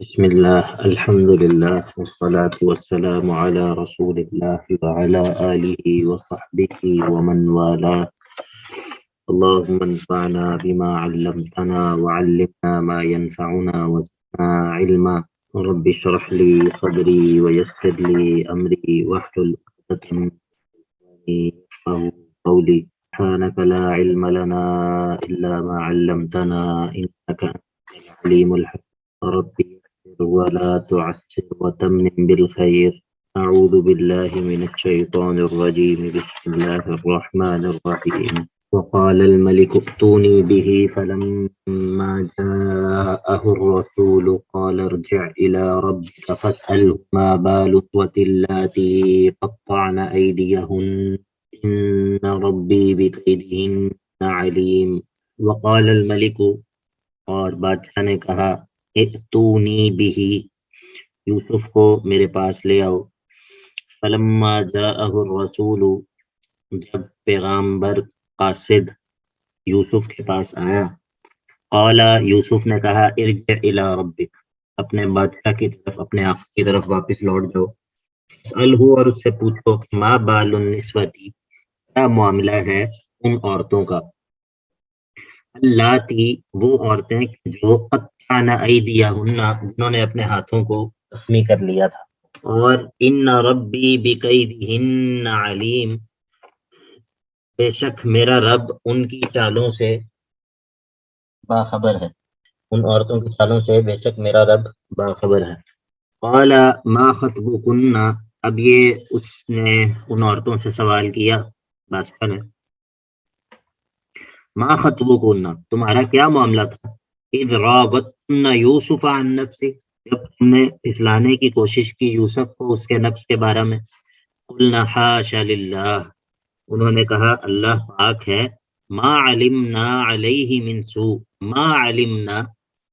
بسم الله الحمد لله والصلاة والسلام على رسول الله وعلى آله وصحبه ومن والاه. اللهم انفعنا بما علمتنا وعلمنا ما ينفعنا وزدنا علما. رب اشرح لي صدري ويسر لي أمري واحلل عقدة من لساني يفقهوا قولي. سبحانك لا علم لنا إلا ما علمتنا إنك أنت العليم الحكيم. ربي يسر ولا تعسر وتمم بالخير. أعوذ بالله من الشيطان الرجيم. بسم الله الرحمن الرحيم. وقال الملك ائتوني به فلما جاءه الرسول قال ارجع إلى ربك فاسأله ما بال النسوة اللاتي قطعن أيديهن إن ربي بكيدهن عليم. وقال الملك، اور بادشاہ نے کہا، ائتونی بہ، یوسف کو میرے پاس لے آؤ. فلما جاءہ الرسول، جب پیغامبر قاصد یوسف کے پاس آیا، قال، یوسف نے کہا، ارجع الی ربک، اپنے بادشاہ کی طرف، اپنے آقا کی طرف واپس لوٹ جاؤ. اسألہ، اور اس سے پوچھو کہ ما بال النسوتی، کیا معاملہ ہے ان عورتوں کا، اللاتی، وہ عورتیں جو قطعن ایدیہن، جنہوں نے اپنے ہاتھوں کو زخمی کر لیا تھا. اور ان ربی بکیدہن علیم، بے شک میرا رب ان کی چالوں سے باخبر ہے، ان عورتوں کی چالوں سے بے شک میرا رب باخبر ہے. قال ما خطبکن، اب یہ اس نے ان عورتوں سے سوال کیا، بادشاہ نے، ما خطبکن، تمہارا کیا معاملہ تھا، اذ راوتن یوسف عن نفسه، جب تم نے پھسلانے کی کوشش کی یوسف کو اس کے نفس کے بارے میں. قلنا حاشا للہ، انہوں نے کہا اللہ پاک ہے، ما علمنا علیہ من سوء، ما علمنا،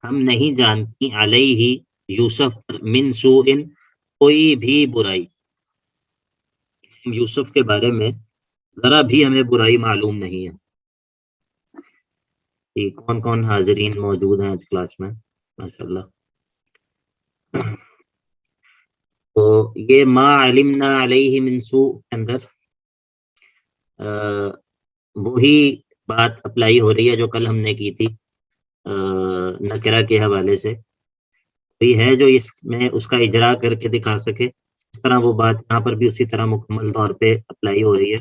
ہم نہیں جانتی، علیہ، یوسف پر، من سوء، کوئی بھی برائی، یوسف کے بارے میں ذرا بھی ہمیں برائی معلوم نہیں ہے. کون کون حاضرین موجود ہیں آج کلاس میں؟ ماشاءاللہ. تو یہ ما علمنا علیہ من سوء کے اندر وہی بات اپلائی ہو رہی ہے جو کل ہم نے کی تھی نکرہ کے حوالے سے. کوئی ہے جو اس میں اس کا اجرا کر کے دکھا سکے؟ اس طرح وہ بات یہاں پر بھی اسی طرح مکمل طور پہ اپلائی ہو رہی ہے.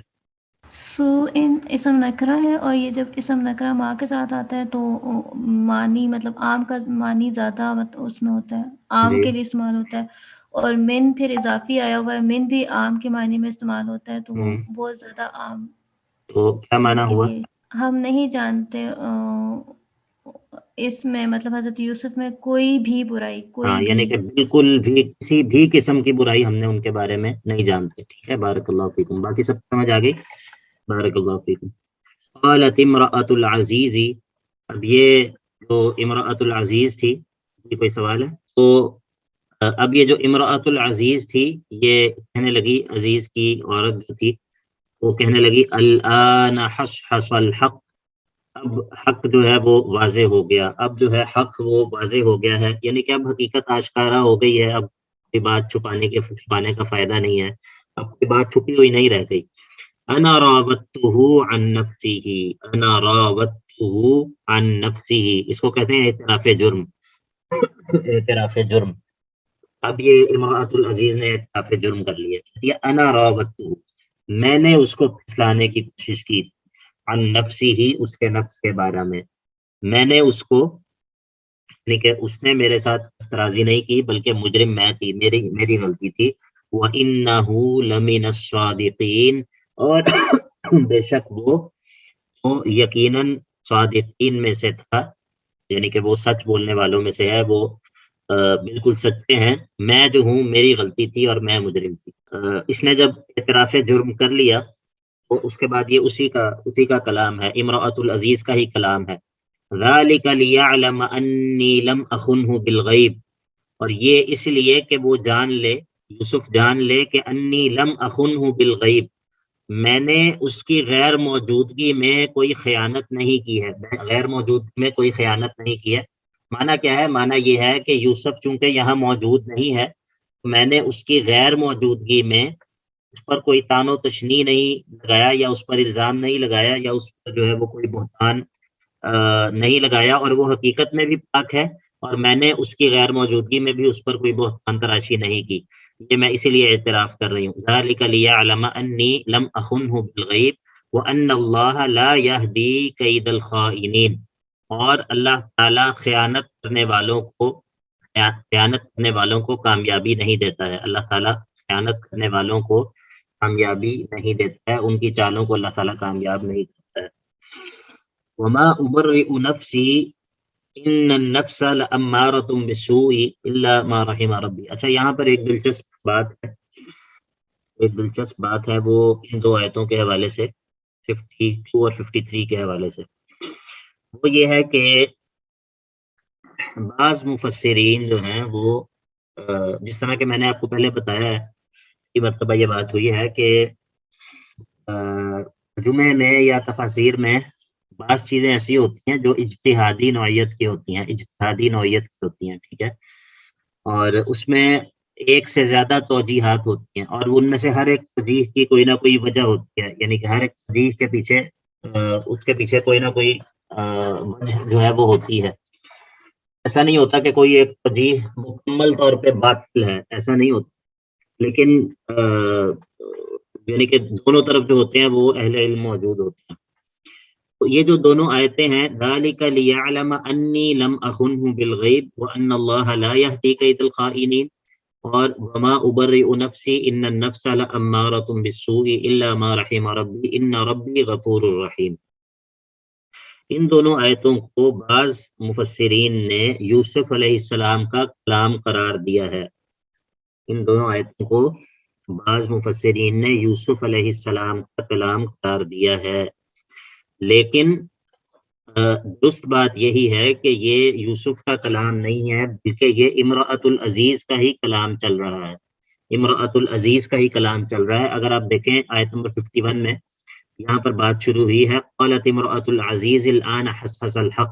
سو ان اسم نکرہ ہے، اور یہ جب اسم نکرہ ماں کے ساتھ آتا ہے تو معنی، مطلب عام کا معنی زیادہ اس میں ہوتا ہے، عام کے لیے استعمال ہوتا ہے. اور من پھر اضافی آیا ہوا ہے، من بھی عام کے معنی میں استعمال ہوتا ہے، تو وہ بہت زیادہ عام. تو کیا معنی ہوا؟ ہم نہیں جانتے اس میں، مطلب حضرت یوسف میں کوئی بھی برائی، کوئی بھی، یعنی کہ بالکل بھی کسی بھی قسم کی برائی ہم نے ان کے بارے میں نہیں جانتے. ٹھیک ہے، بارک اللہ فیکم. باقی سب سمجھ آ گئی؟ بارک اللہ فیکم. قالت امرأۃ العزیز، اب یہ جو امرأۃ العزیز تھی، یہ کوئی سوال ہے؟ تو اب یہ جو امرأۃ العزیز تھی، یہ کہنے لگی، عزیز کی عورت جو تھی وہ کہنے لگی، الآن حصحص الحق، اب حق جو ہے وہ واضح ہو گیا، اب جو ہے حق وہ واضح ہو گیا ہے، یعنی کہ اب حقیقت آشکارا ہو گئی ہے، اب کوئی بات چھپانے کا فائدہ نہیں ہے، اب کوئی بات چھپی ہوئی نہیں رہ گئی. انا راودتہ عن نفسہ، انا راودتہ عن نفسہ، اس کو کہتے ہیں اعتراف جرم. اعتراف جرم. اب یہ امرأۃ العزیز نے اعتراف جرم کر لیا. یہ انا راودتہ، میں نے اس کو پھسلانے کی کوشش کی، عن نفسی ہی، اس کے نفس کے بارے میں، میں نے اس کو، یعنی کہ اس نے میرے ساتھ استرازی نہیں کی بلکہ مجرم میں تھی، میری غلطی تھی. وَإِنَّهُ لَمِنَ الصَّادِقِينَ، اور بے شک وہ یقیناً صادقین میں سے تھا، یعنی کہ وہ سچ بولنے والوں میں سے ہے، وہ بالکل سچے ہیں، میں جو ہوں میری غلطی تھی اور میں مجرم تھی. اس نے جب اعتراف جرم کر لیا تو اس کے بعد یہ اسی کا کلام ہے، امرأۃ العزیز کا ہی کلام ہے. ذَلِكَ لِيَعْلَمَ أَنِّي لَمْ أَخُنْهُ بِالْغَيْبِ، اور یہ اس لیے کہ وہ جان لے، یوسف جان لے کہ انی لم اخنہ بالغیب، میں نے اس کی غیر موجودگی میں کوئی خیانت نہیں کی ہے، غیر موجودگی میں کوئی خیانت نہیں کی ہے. معنی کیا ہے؟ معنی یہ ہے کہ یوسف چونکہ یہاں موجود نہیں ہے، میں نے اس کی غیر موجودگی میں اس پر کوئی تان و تشنیع نہیں لگایا، یا اس پر الزام نہیں لگایا، یا اس پر جو ہے وہ کوئی بہتان نہیں لگایا، اور وہ حقیقت میں بھی پاک ہے، اور میں نے اس کی غیر موجودگی میں بھی اس پر کوئی بہتان تراشی نہیں کی. یہ میں اسی لیے اعتراف کر رہی ہوں. ذالک لیعلم انی لم اخنہ بالغیب وان اللہ لا یہدی کید الخائنین. اور اللہ تعالی خیانت کرنے والوں کو کامیابی نہیں دیتا ہے. اللہ تعالیٰ خیانت کرنے والوں کو کامیابی نہیں دیتا ہے، ان کی چالوں کو اللہ تعالیٰ کامیاب نہیں کرتا ہے. وما ابرئ نفسی ان النفس لامارۃ بالسوء الا ما رحم ربی. اچھا، یہاں پر ایک دلچسپ بات ہے، وہ ان دو آیتوں کے حوالے سے 52 اور 53 کے حوالے سے. وہ یہ ہے کہ بعض مفسرین جو ہیں وہ جس طرح کہ میں نے آپ کو پہلے بتایا ہے کہ مرتبہ یہ بات ہوئی ہے کہ ترجمے میں یا تفاسیر میں بعض چیزیں ایسی ہوتی ہیں جو اجتہادی نوعیت کی ہوتی ہیں، ٹھیک ہے، اور اس میں ایک سے زیادہ توجیحات ہوتی ہیں، اور ان میں سے ہر ایک توجیح کی کوئی نہ کوئی وجہ ہوتی ہے، یعنی کہ ہر ایک توجیح کے پیچھے اس کے پیچھے کوئی نہ کوئی وجہ جو ہے وہ ہوتی ہے. ایسا نہیں ہوتا کہ کوئی ایک توجیح مکمل طور پہ باطل ہے، ایسا نہیں ہوتا، لیکن یعنی کہ دونوں طرف جو ہوتے ہیں وہ اہل علم موجود ہوتے ہیں. تو یہ جو دونوں آیتیں ہیں، ذالک لیعلم انی لم اخنہ بالغیب وان اللہ لا یہدی کید الخائنین، اور وما ابرئ نفسی ان النفس لامارۃ بالسوء الا ما رحم ربی ان ربی غفور رحیم. ان دونوں آیتوں کو بعض مفسرین نے یوسف علیہ السلام کا کلام قرار دیا ہے. ان دونوں آیتوں کو بعض مفسرین نے یوسف علیہ السلام کا کلام قرار دیا ہے، لیکن درست بات یہی ہے کہ یہ یوسف کا کلام نہیں ہے، بلکہ یہ امرأۃ العزیز کا ہی کلام چل رہا ہے. امرأۃ العزیز کا ہی کلام چل رہا ہے. اگر آپ دیکھیں آیت نمبر 51 میں، یہاں پر بات شروع ہوئی ہے، قالت امرأۃ العزیز الآن حصحص الحق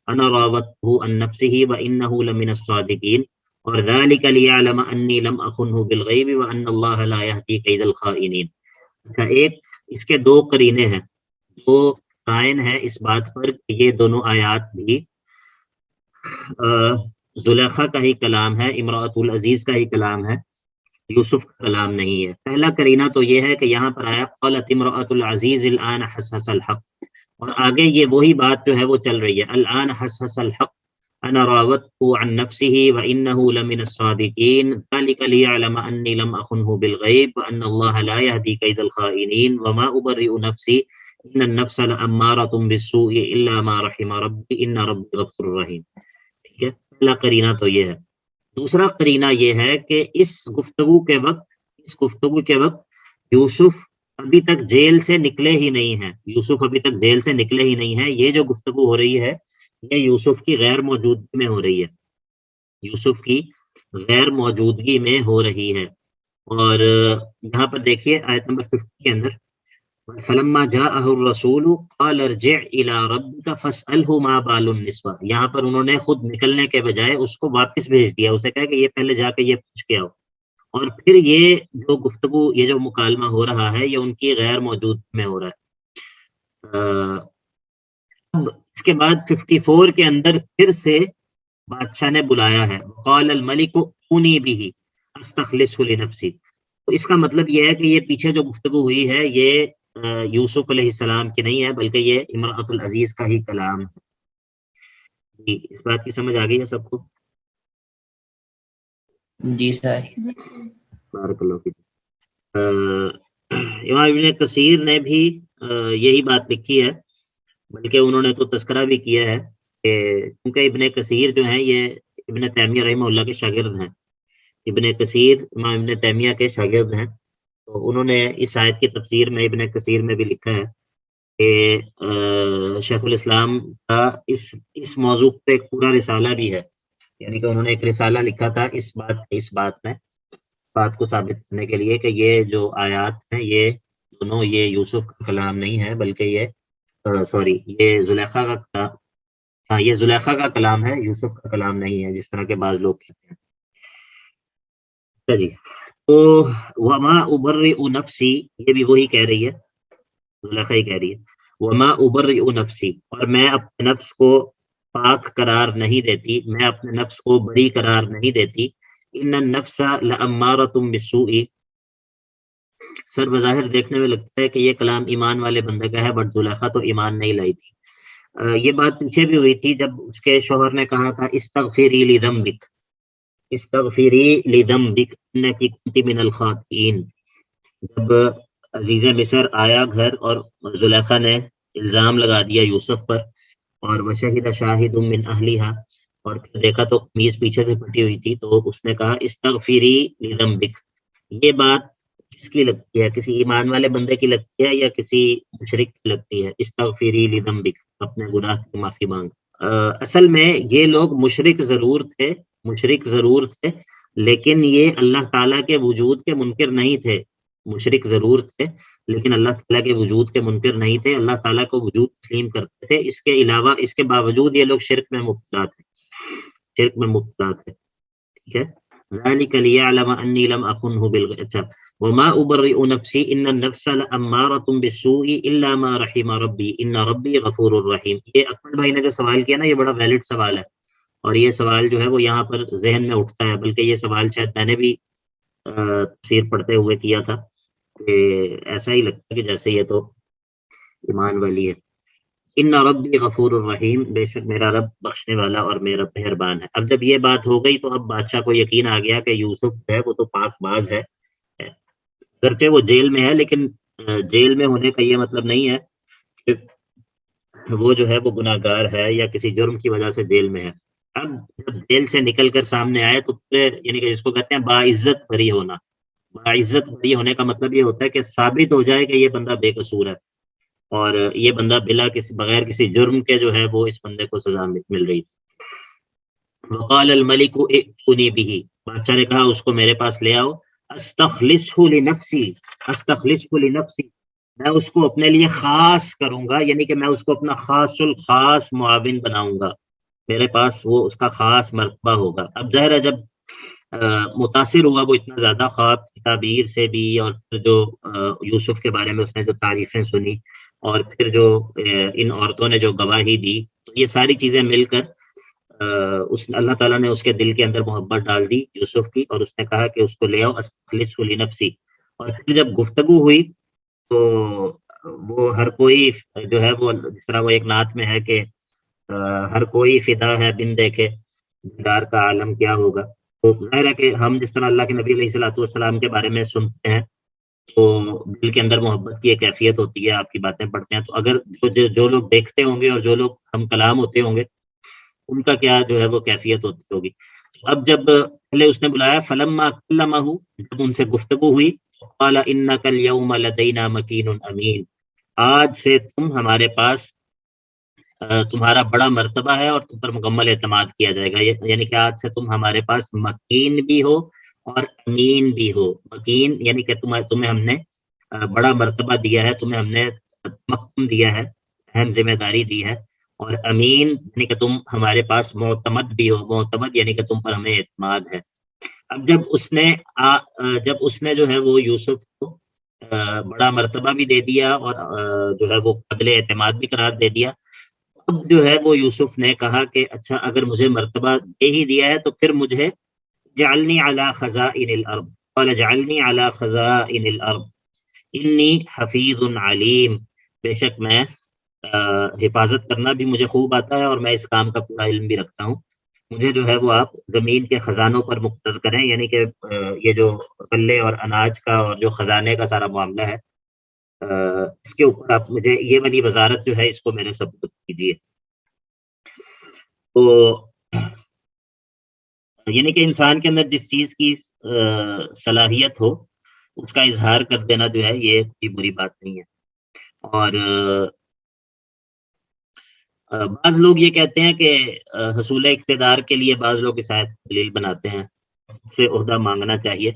انا راودته عن نفسه وانه لمن الصادقین، اور ذلك لیعلم انی لم اخنہ بالغیب وان اللہ لا یہدی کید الخائنین. ایک اس کے دو قرینے ہیں، دو قائن ہے اس بات پر کہ یہ دونوں آیات بھی زلیخا کا ہی کلام ہے، امرأۃ العزیز کا ہی کلام ہے، یوسف کا کلام نہیں ہے. پہلا قرینہ تو یہ ہے کہ یہاں پر آیا قالت امرأۃ العزیز الآن حصحص الحق، اور آگے یہ وہی بات جو ہے وہ چل رہی ہے، الآن حصحص الحق انا راودته عن نفسه وانه لمن الصادقین ذلك لیعلم انی لم اخنہ بالغیب وان اللہ لا یہدی کید الخائنین وما ابرئ نفسی ان النفس لامارۃ بالسوء الا ما رحم ربی ان ربی غفور رحیم. ٹھیک ہے، پہلا قرینہ تو یہ ہے. دوسرا قرینہ یہ ہے کہ اس گفتگو کے وقت یوسف ابھی تک جیل سے نکلے ہی نہیں ہیں. یہ جو گفتگو ہو رہی ہے یہ یوسف کی غیر موجودگی میں ہو رہی ہے. اور یہاں پر دیکھیے آیت نمبر 50 کے اندر، فلما جاءه الرسول قال ارجع الى ربك فاسأله ما بال النسوة، یہاں پر انہوں نے خود نکلنے کے بجائے اس کو واپس بھیج دیا، اسے کہا کہ یہ پہلے جا کے یہ پوچھ کے آؤ. اور پھر یہ جو گفتگو، یہ جو مکالمہ ہو رہا ہے، یہ ان کی غیر موجودگی میں ہو رہا ہے. اب اس کے بعد 54 کے اندر پھر سے بادشاہ نے بلایا ہے، قال الملک ائتونی بہ استخلصہ لنفسی. تو اس کا مطلب یہ ہے کہ یہ پیچھے جو گفتگو ہوئی ہے یہ یوسف علیہ السلام کی نہیں ہے، بلکہ یہ امرأۃ العزیز کا ہی کلام ہے. جی، اس بات کی سمجھ آ گئی ہے سب کو؟ جی سر. بارک اللہ فیک. امام ابن کثیر نے بھی یہی بات لکھی ہے، بلکہ انہوں نے تو تذکرہ بھی کیا ہے کہ کیونکہ ابن کثیر جو ہیں یہ ابن تیمیہ رحمہ اللہ کے شاگرد ہیں. ابن کثیر امام ابن تیمیہ کے شاگرد ہیں، تو انہوں نے اس آیت کی تفسیر میں ابن کثیر میں بھی لکھا ہے کہ شیخ الاسلام کا اس موضوع پہ ایک پورا رسالہ بھی ہے، یعنی کہ انہوں نے ایک رسالہ لکھا تھا اس بات کو ثابت کرنے کے لیے کہ یہ جو آیات ہیں یہ دونوں یہ یوسف کا کلام نہیں ہے، بلکہ یہ یہ زلیخا کا ہاں یہ زلیخا کا کلام ہے، یوسف کا کلام نہیں ہے جس طرح کے بعض لوگ کہتے ہیں. اچھا جی، تو وما ابرئ نفسی، یہ بھی وہی کہہ رہی ہے، زلیخا ہی کہہ رہی ہے، وما ابرئ نفسی، اور میں اپنے نفس کو پاک قرار نہیں دیتی، میں اپنے نفس کو بری قرار نہیں دیتی. ان النفس لامارۃ بالسوء، سر بظاہر دیکھنے میں لگتا ہے کہ یہ کلام ایمان والے بندے کا ہے، بٹ زلیخا تو ایمان نہیں لائی تھی. یہ بات پیچھے بھی ہوئی تھی جب اس کے شوہر نے کہا تھا استغفری لذنبک، استغفری لذنبک انک کنت من الخاطئین. جب عزیز مصر آیا گھر اور زلیخا نے الزام لگا دیا یوسف پر، اور وشہد شاہد من اہلہا، اور پھر دیکھا تو قمیض پیچھے سے پھٹی ہوئی تھی، تو اس نے کہا استغفری لذنبک. یہ بات کس کی لگتی ہے؟ کسی ایمان والے بندے کی لگتی ہے یا کسی مشرک کی لگتی ہے؟ استغفری لذنبک، اپنے گناہ کی معافی مانگ. اصل میں یہ لوگ مشرک ضرور تھے لیکن یہ اللہ تعالیٰ کے وجود کے منکر نہیں تھے. مشرک ضرور تھے لیکن اللہ تعالیٰ کے وجود کے منکر نہیں تھے، اللہ تعالیٰ کو وجود تسلیم کرتے تھے. اس کے علاوہ، اس کے باوجود یہ لوگ شرک میں مبتلا تھے. ٹھیک ہے. ذلك ليعلم اني لم اخنه بالغیب. وما ابرئ نفسی ان النفس لامارۃ بالسوء الا ما رحم ربی ان ربی غفور الرحیم. یہ اکبر بھائی نے جو سوال کیا نا، یہ بڑا ویلڈ سوال ہے، اور یہ سوال جو ہے وہ یہاں پر ذہن میں اٹھتا ہے، بلکہ یہ سوال شاید میں نے بھی تفسیر پڑھتے ہوئے کیا تھا، کہ ایسا ہی لگتا ہے کہ جیسے یہ تو ایمان والی ہے. ان ربی غفور الرحیم، بے شک میرا رب بخشنے والا اور میرا مہربان ہے. اب جب یہ بات ہو گئی تو اب بادشاہ کو یقین آ گیا کہ یوسف ہے وہ تو پاک باز ہے، گرچہ وہ جیل میں ہے، لیکن جیل میں ہونے کا یہ مطلب نہیں ہے کہ وہ جو ہے وہ گناہ گار ہے یا کسی جرم کی وجہ سے جیل میں ہے. اب جب جیل سے نکل کر سامنے آئے تو یعنی کہ جس کو کہتے ہیں باعزت بری ہونا، باعزت بری ہونے کا مطلب یہ ہوتا ہے کہ ثابت ہو جائے کہ یہ بندہ بے قصور ہے، اور یہ بندہ بغیر کسی جرم کے جو ہے وہ اس بندے کو سزا مل رہی. وقال الملک ائتونی به، بادشاہ نے کہا اس کو میرے پاس لے آؤ. استخلصہ لنفسی، استخلصہ لنفسی، میں اس کو اپنے لیے خاص کروں گا، یعنی کہ میں اس کو اپنا خاص الخاص معاون بناؤں گا، میرے پاس وہ اس کا خاص مرتبہ ہوگا. اب ظاہر ہے جب متاثر ہوا وہ اتنا زیادہ خواب کی تعبیر سے بھی، اور پھر جو یوسف کے بارے میں اس نے جو تعریفیں سنی، اور پھر جو ان عورتوں نے جو گواہی دی، تو یہ ساری چیزیں مل کر اللہ تعالیٰ نے اس کے دل کے اندر محبت ڈال دی یوسف کی، اور اس نے کہا کہ اس کو لے آؤ استخلصہ لنفسی. اور پھر جب گفتگو ہوئی تو وہ ہر کوئی جو ہے وہ، جس طرح وہ ایک نعت میں ہے کہ ہر کوئی فدا ہے بن دیکھے دیدار کا عالم کیا ہوگا. تو ظاہر ہے کہ ہم جس طرح اللہ کے نبی علیہ الصلوۃ والسلام کے بارے میں سنتے ہیں تو دل کے اندر محبت کی ایک کیفیت ہوتی ہے، آپ کی باتیں پڑھتے ہیں تو اگر جو لوگ دیکھتے ہوں گے اور جو لوگ ہم کلام ہوتے ہوں گے ان کا کیا جو ہے وہ کیفیت ہوتی ہوگی. اب جب پہلے اس نے بلایا فلما کلمہ، جب ان سے گفتگو ہوئی، قال انک اليوم لدینا مکین امین، آج سے تم ہمارے پاس تمہارا بڑا مرتبہ ہے اور تم پر مکمل اعتماد کیا جائے گا. یعنی کہ آج سے تم ہمارے پاس مکین بھی ہو اور امین بھی ہو. مکین یعنی کہ تمہیں ہم نے بڑا مرتبہ دیا ہے، تمہیں ہم نے تمکن دیا ہے، اہم ذمہ داری دی ہے. اور امین یعنی کہ تم ہمارے پاس معتمد بھی ہو، معتمد یعنی کہ تم پر ہمیں اعتماد ہے. اب جب اس نے جو ہے وہ یوسف کو بڑا مرتبہ بھی دے دیا اور جو ہے وہ قابل اعتماد بھی قرار دے دیا، اب جو ہے وہ یوسف نے کہا کہ اچھا اگر مجھے مرتبہ دے ہی دیا ہے تو پھر مجھے جعلنی علی خزائن الارض، قال جعلنی علی خزائن الارض انی حفیظ علیم، بے شک میں حفاظت کرنا بھی مجھے خوب آتا ہے اور میں اس کام کا پورا علم بھی رکھتا ہوں. مجھے جو ہے وہ آپ زمین کے خزانوں پر مقرر کریں، یعنی کہ یہ جو غلے اور اناج کا اور جو خزانے کا سارا معاملہ ہے اس کے اوپر آپ مجھے یہ والی وزارت جو ہے اس کو میرے سپرد کیجیے. تو یعنی کہ انسان کے اندر جس چیز کی صلاحیت ہو اس کا اظہار کر دینا جو ہے یہ کوئی بری بات نہیں ہے. اور بعض لوگ یہ کہتے ہیں کہ حصول اقتدار کے لیے بعض لوگ اس آیت کو دلیل بناتے ہیں، خود سے عہدہ مانگنا چاہیے،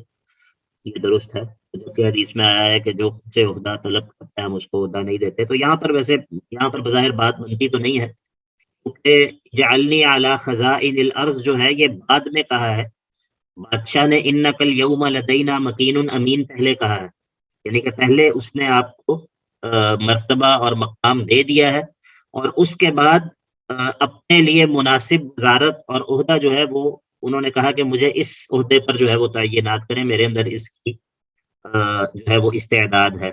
یہ درست ہے، جبکہ حدیث میں آیا ہے کہ جو خود سے عہدہ طلب کرتا ہے ہم اس کو عہدہ نہیں دیتے. تو یہاں پر ویسے یہاں پر بظاہر بات بنتی تو نہیں ہے، کہ جعلنی علی خزائن الارض جو ہے یہ بعد میں کہا ہے، بادشاہ نے انک الیوم لدینا مکین امین پہلے کہا ہے، یعنی کہ پہلے اس نے آپ کو مرتبہ اور مقام دے دیا ہے، اور اس کے بعد اپنے لیے مناسب وزارت اور عہدہ جو ہے وہ انہوں نے کہا کہ مجھے اس عہدے پر جو ہے وہ تعینات کریں، میرے اندر اس کی جو ہے وہ استعداد ہے۔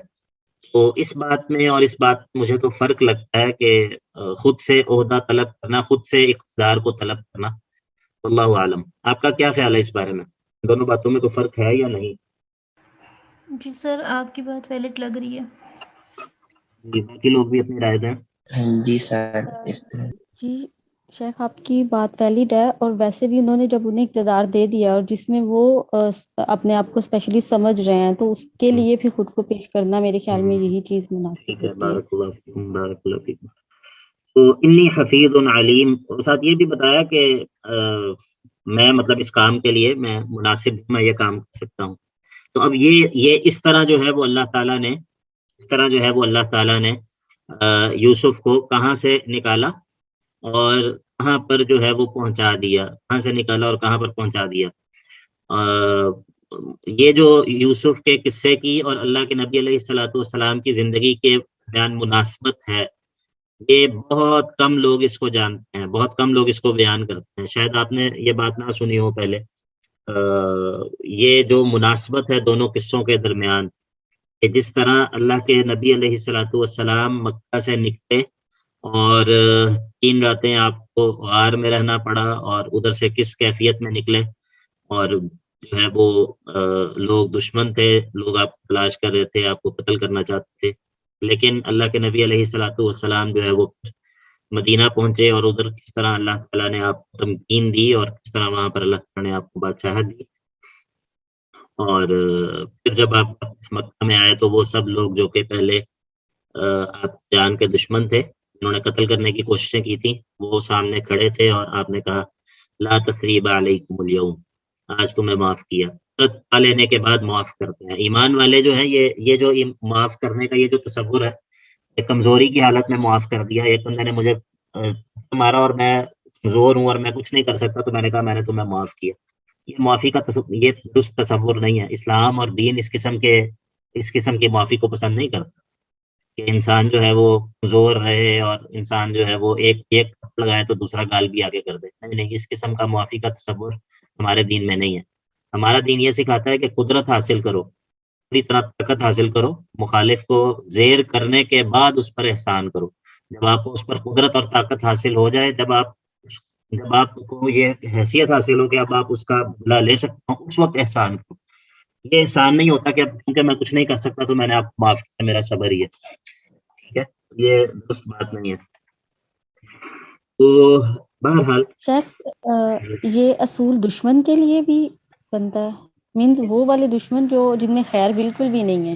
تو اس بات میں اور اس بات میں مجھے تو فرق لگتا ہے کہ خود سے عہدہ طلب کرنا، خود سے اقتدار کو طلب کرنا، واللہ عالم۔ آپ کا کیا خیال ہے اس بارے میں؟ دونوں باتوں میں کوئی فرق ہے یا نہیں؟ جی سر، آپ کی بات ویلڈ لگ رہی ہے۔ جی باقی لوگ بھی اپنی رائے دیں۔ جی سر، اس طرح جی شیخ آپ کی بات ویلڈ ہے، اور ویسے بھی انہوں نے جب انہیں اقتدار دے دیا اور جس میں وہ اپنے آپ کو اسپیشلی سمجھ رہے ہیں، تو اس کے لیے پھر خود کو پیش کرنا میرے خیال میں یہی چیز مناسب ٹھیک ہے، ہوتی ہے۔ بارک اللہ فیکم، بارک اللہ فیکم۔ تو انی حفیظ علیم، اور ساتھ یہ بھی بتایا کہ میں مطلب اس کام کے لیے میں مناسب ہوں، میں یہ کام کر سکتا ہوں۔ تو اب یہ اس طرح جو ہے وہ اللہ تعالیٰ نے یوسف کو کہاں سے نکالا اور کہاں پر جو ہے وہ پہنچا دیا، کہاں سے نکالا اور کہاں پر پہنچا دیا۔ یہ جو یوسف کے قصے کی اور اللہ کے نبی علیہ الصلوۃ والسلام کی زندگی کے بیان مناسبت ہے، یہ بہت کم لوگ اس کو جانتے ہیں، بہت کم لوگ اس کو بیان کرتے ہیں، شاید آپ نے یہ بات نہ سنی ہو پہلے۔ یہ جو مناسبت ہے دونوں قصوں کے درمیان، کہ جس طرح اللہ کے نبی علیہ الصلوۃ والسلام مکہ سے نکلے اور 3 راتیں آپ کو غار میں رہنا پڑا، اور ادھر سے کس کیفیت میں نکلے، اور جو ہے وہ لوگ دشمن تھے، لوگ آپ کو تلاش کر رہے تھے، آپ کو قتل کرنا چاہتے تھے، لیکن اللہ کے نبی علیہ الصلوۃ والسلام جو ہے وہ مدینہ پہنچے، اور ادھر کس طرح اللہ تعالیٰ نے آپ کو تمکین دی، اور کس طرح وہاں پر اللہ تعالیٰ نے آپ کو بادشاہت دی۔ اور پھر جب آپ مکہ میں آئے تو وہ سب لوگ جو کہ پہلے آپ جان کے دشمن تھے، انہوں نے قتل کرنے کی کوششیں کی تھیں، وہ سامنے کھڑے تھے، اور آپ نے کہا لا تثریب علیکم اليوم، آج تمہیں معاف کیا۔ پا لینے کے بعد معاف کرتے ہیں۔ ایمان والے جو ہیں یہ جو معاف کرنے کا یہ جو تصور ہے، ایک کمزوری کی حالت میں معاف کر دیا، ایک بندے نے مجھے مارا اور میں کمزور ہوں اور میں کچھ نہیں کر سکتا، تو میں نے کہا میں نے تمہیں معاف کیا، یہ معافی کا یہ درست تصور نہیں ہے۔ اسلام اور دین اس قسم کی معافی کو پسند نہیں کرتا، کہ انسان جو ہے وہ کمزور رہے اور انسان جو ہے وہ ایک لگائے تو دوسرا گال بھی آگے کر دے۔ نہیں، اس قسم کا معافی کا تصور ہمارے دین میں نہیں ہے۔ ہمارا دین یہ سکھاتا ہے کہ قدرت حاصل کرو، پوری طرح طاقت حاصل کرو، مخالف کو زیر کرنے کے بعد اس پر احسان کرو۔ جب آپ کو اس پر قدرت اور طاقت حاصل ہو جائے، جب آپ کو یہ حیثیت حاصل ہو کہ اب آپ اس کا بدلہ لے سکتے ہو، اس وقت احسان کرو۔ یہ احسان نہیں ہوتا کہ کیونکہ میں کچھ نہیں کر سکتا تو میں نے آپ کو معاف کیا، میرا صبر ہی ہے، ٹھیک ہے، یہ درست بات نہیں ہے۔ تو بہرحال شیخ یہ اصول دشمن کے لیے بھی بنتا ہے، مینز وہ والے دشمن جن میں خیر بالکل بھی نہیں ہے؟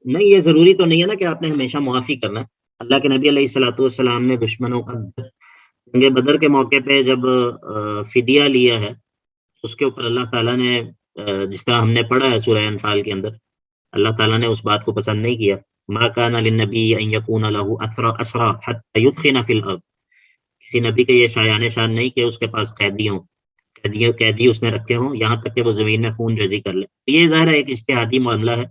نہیں، یہ ضروری تو نہیں ہے نا کہ آپ نے ہمیشہ معافی کرنا۔ اللہ کے نبی علیہ الصلوۃ والسلام نے دشمنوں کا جنگ بدر کے موقع پہ جب فدیہ لیا ہے، اس کے اوپر اللہ تعالیٰ نے جس طرح ہم نے پڑھا ہے سورہ انفال کے اندر، اللہ تعالیٰ نے اس بات کو پسند نہیں کیا۔ ما کان للنبی ان یکون له اسرى حتى يثخن في الارض، کسی نبی کے یہ شایان شان نہیں کہ اس کے پاس قیدی اس نے رکھے ہوں یہاں تک کہ وہ زمین میں خون ریزی کر لے۔ یہ ظاہر ہے ایک اجتہادی معاملہ ہے۔